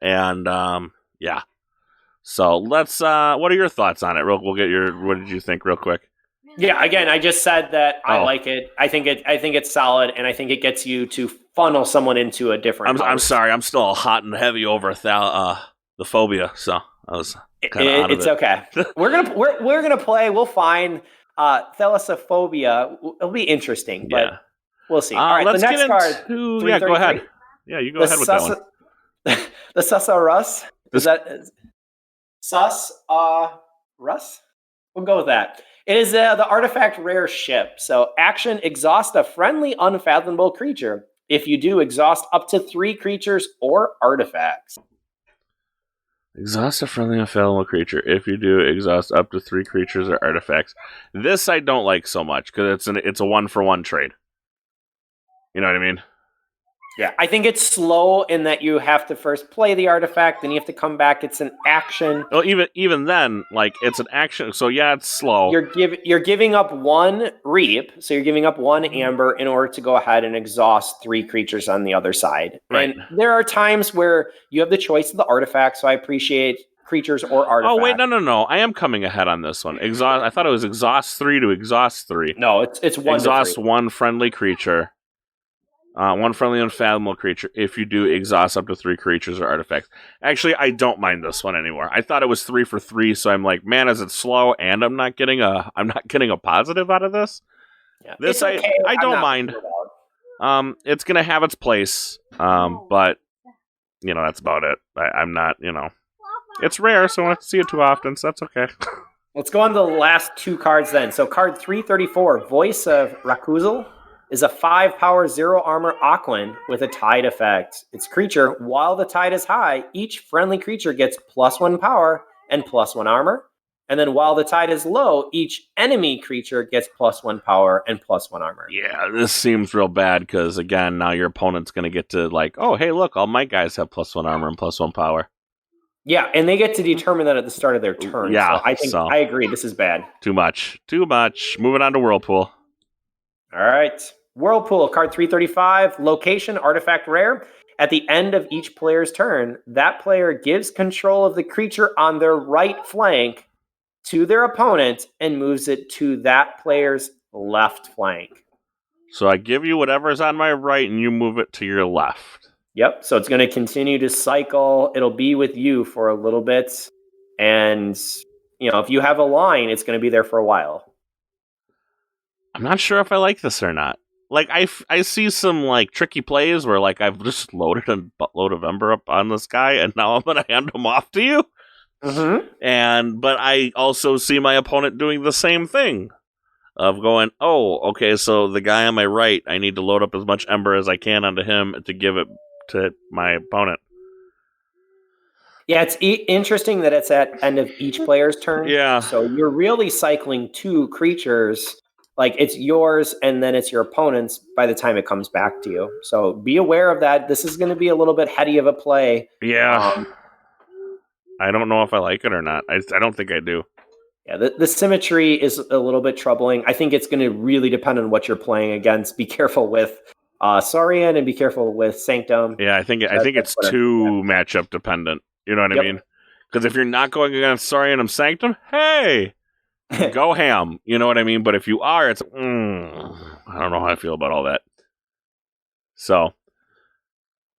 S2: and yeah. So let's. What are your thoughts on it? We'll get your. What did you think, real quick?
S3: Yeah, again, I just said that I
S2: Oh.
S3: like it. I think it's solid, and I think it gets you to funnel someone into a different house.
S2: I'm sorry. I'm still hot and heavy over the phobia. So I was kind of out of
S3: It's
S2: it.
S3: okay. we're gonna play. We'll find thalassophobia. It'll be interesting, but
S2: Yeah.
S3: we'll see. All right,
S2: Let's
S3: the next
S2: get
S3: card.
S2: into. Yeah, go ahead. Yeah, you go ahead with that one.
S3: The Susarus. Is that Rus? We'll go with that. It is the artifact rare ship. So action, exhaust a friendly unfathomable creature. If you do, exhaust up to 3 creatures or artifacts.
S2: Exhaust a friendly unfathomable creature. If you do, exhaust up to 3 creatures or artifacts. This I don't like so much because it's a 1-for-1 trade. You know what I mean?
S3: Yeah, I think it's slow in that you have to first play the artifact, then you have to come back. It's an action.
S2: Well, even then, like it's an action. So yeah, it's slow.
S3: You're giving up 1 reap, so you're giving up 1 amber in order to go ahead and exhaust 3 creatures on the other side.
S2: Right.
S3: And there are times where you have the choice of the artifact, so I appreciate creatures or artifacts.
S2: Oh wait, no. I am coming ahead on this one. Exhaust. I thought it was exhaust 3 to exhaust 3.
S3: No, it's 1
S2: Exhaust
S3: to 3.
S2: 1 friendly creature. 1 friendly unfathomable creature. If you do, exhaust up to 3 creatures or artifacts. Actually, I don't mind this one anymore. I thought it was 3 for 3, so I'm like, man, is it slow? And I'm not getting a positive out of this.
S3: Yeah,
S2: This
S3: it's okay.
S2: I don't mind. It's gonna have its place. But that's about it. I'm not. It's rare, so I don't have to see it too often. So that's okay.
S3: Let's go on to the last 2 cards then. So card 334, Voice of Rakuzel, is a 5 power 0 armor Aquan with a tide effect. Its creature, while the tide is high, each friendly creature gets +1 power and +1 armor. And then while the tide is low, each enemy creature gets +1 power and +1 armor.
S2: Yeah, this seems real bad because again, now your opponent's gonna get to like, oh hey, look, all my guys have +1 armor and +1 power.
S3: Yeah, and they get to determine that at the start of their turn.
S2: Yeah,
S3: so I agree. This is bad.
S2: Too much. Moving on to Whirlpool.
S3: All right. Whirlpool, card 335, location, artifact rare. At the end of each player's turn, that player gives control of the creature on their right flank to their opponent and moves it to that player's left flank.
S2: So I give you whatever's on my right and you move it to your left.
S3: Yep, so it's going to continue to cycle. It'll be with you for a little bit. And, if you have a line, it's going to be there for a while.
S2: I'm not sure if I like this or not. Like, I see some, like, tricky plays where, like, I've just loaded a buttload of Ember up on this guy, and now I'm going to hand him off to you.
S3: Mm-hmm.
S2: But I also see my opponent doing the same thing. Of going, oh, okay, so the guy on my right, I need to load up as much Ember as I can onto him to give it to my opponent.
S3: Yeah, it's interesting that it's at end of each player's turn.
S2: Yeah.
S3: So you're really cycling 2 creatures. Like, it's yours, and then it's your opponent's by the time it comes back to you. So be aware of that. This is going to be a little bit heady of a play.
S2: Yeah. I don't know if I like it or not. I don't think I do.
S3: Yeah, the symmetry is a little bit troubling. I think it's going to really depend on what you're playing against. Be careful with Saurian and be careful with Sanctum.
S2: Yeah, I think it's too matchup dependent. You know what I mean? Because if you're not going against Saurian and Sanctum, hey, go ham. You know what I mean? But if you are, it's I don't know how I feel about all that. So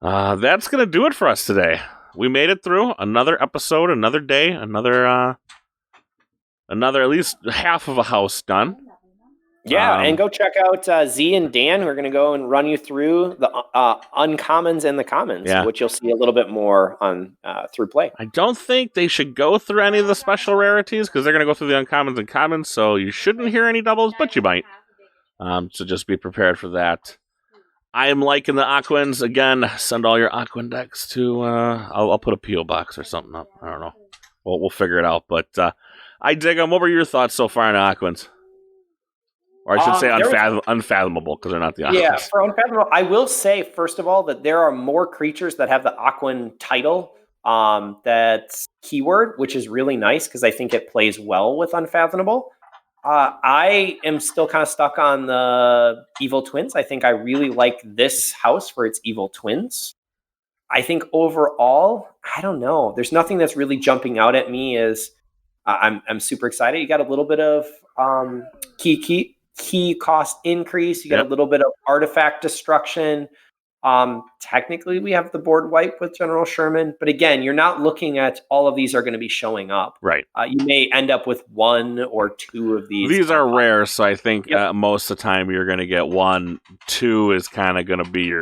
S2: that's gonna do it for us today. We made it through another episode, another day, another at least half of a house done.
S3: Yeah, and go check out Z and Dan, who are going to go and run you through the uncommons and the commons, which you'll see a little bit more on through play.
S2: I don't think they should go through any of the special rarities because they're going to go through the uncommons and commons, so you shouldn't hear any doubles, but you might. So just be prepared for that. I am liking the Aquans. Again, send all your Aquan decks to... I'll put a P.O. box or something up. I don't know. We'll figure it out, but... I dig them. What were your thoughts so far on Archons? Or I should say Unfathomable, because they're not the Archons.
S3: Yeah, for Unfathomable, I will say, first of all, that there are more creatures that have the Aquan title. That's keyword, which is really nice because I think it plays well with Unfathomable. I am still kind of stuck on the Evil Twins. I think I really like this house for its Evil Twins. I think overall, I don't know. There's nothing that's really jumping out at me as I'm super excited. You got a little bit of key cost increase. You got a little bit of artifact destruction. Technically, we have the board wipe with General Sherman, but again, you're not looking at all of these are going to be showing up.
S2: Right.
S3: You may end up with 1 or 2 of these.
S2: These are rare, so I think most of the time you're going to get 1. 2 is kind of going to be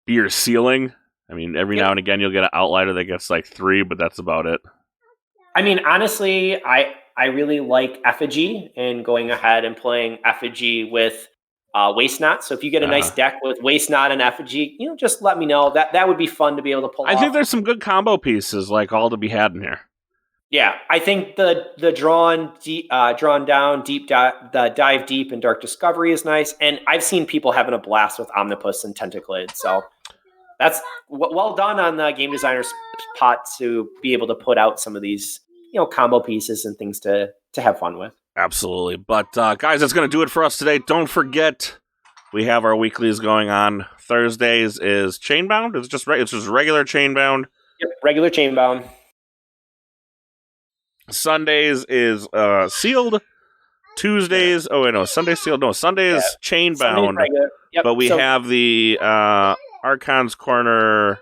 S2: your ceiling. I mean, every now and again you'll get an outlier that gets like 3, but that's about it.
S3: I mean, honestly, I really like Effigy and going ahead and playing Effigy with Waste Not. So if you get a nice deck with Waste Not and Effigy, just let me know. That would be fun to be able to pull off.
S2: I think there's some good combo pieces like all to be had in here.
S3: Yeah, I think the drawn down, the dive deep and Dark Discovery is nice. And I've seen people having a blast with Omnipus and Tentaclid. So that's well done on the game designer's pot to be able to put out some of these combo pieces and things to have fun with.
S2: Absolutely. But guys, that's going to do it for us today. Don't forget, we have our weeklies going on. Thursdays is Chainbound. It's just regular Chainbound.
S3: Yep, regular Chainbound.
S2: Sundays is Sealed. Tuesdays, Sunday Sealed. No, Sunday is Chainbound. Yep. But we have the Archons Corner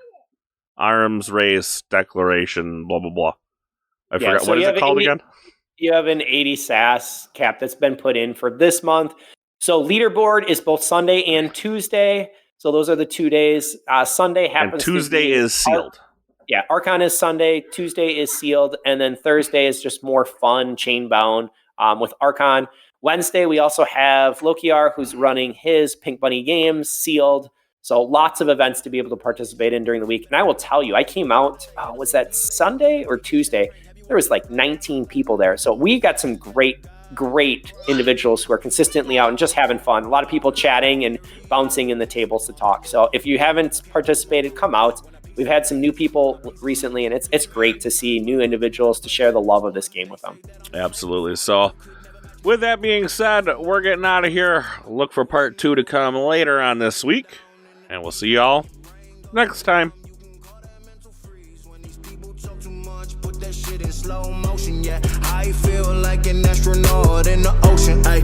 S2: Arms Race Declaration, blah, blah, blah. I forgot. What is it called again?
S3: You have an 80 SAS cap that's been put in for this month. So leaderboard is both Sunday and Tuesday. So those are the 2 days. Sunday happens.
S2: And Tuesday is Sealed.
S3: Archon is Sunday. Tuesday is Sealed. And then Thursday is just more fun, Chainbound with Archon. Wednesday, we also have Lokiar, who's running his Pink Bunny Games, Sealed. So lots of events to be able to participate in during the week. And I will tell you, I came out, was that Sunday or Tuesday? There was like 19 people there. So we got some great individuals who are consistently out and just having fun. A lot of people chatting and bouncing in the tables to talk. So if you haven't participated, come out. We've had some new people recently, and it's great to see new individuals to share the love of this game with them.
S2: Absolutely. So with that being said, we're getting out of here. Look for part 2 to come later on this week. And we'll see y'all next time.
S1: Slow motion, yeah. I feel like an astronaut in the ocean. Ay,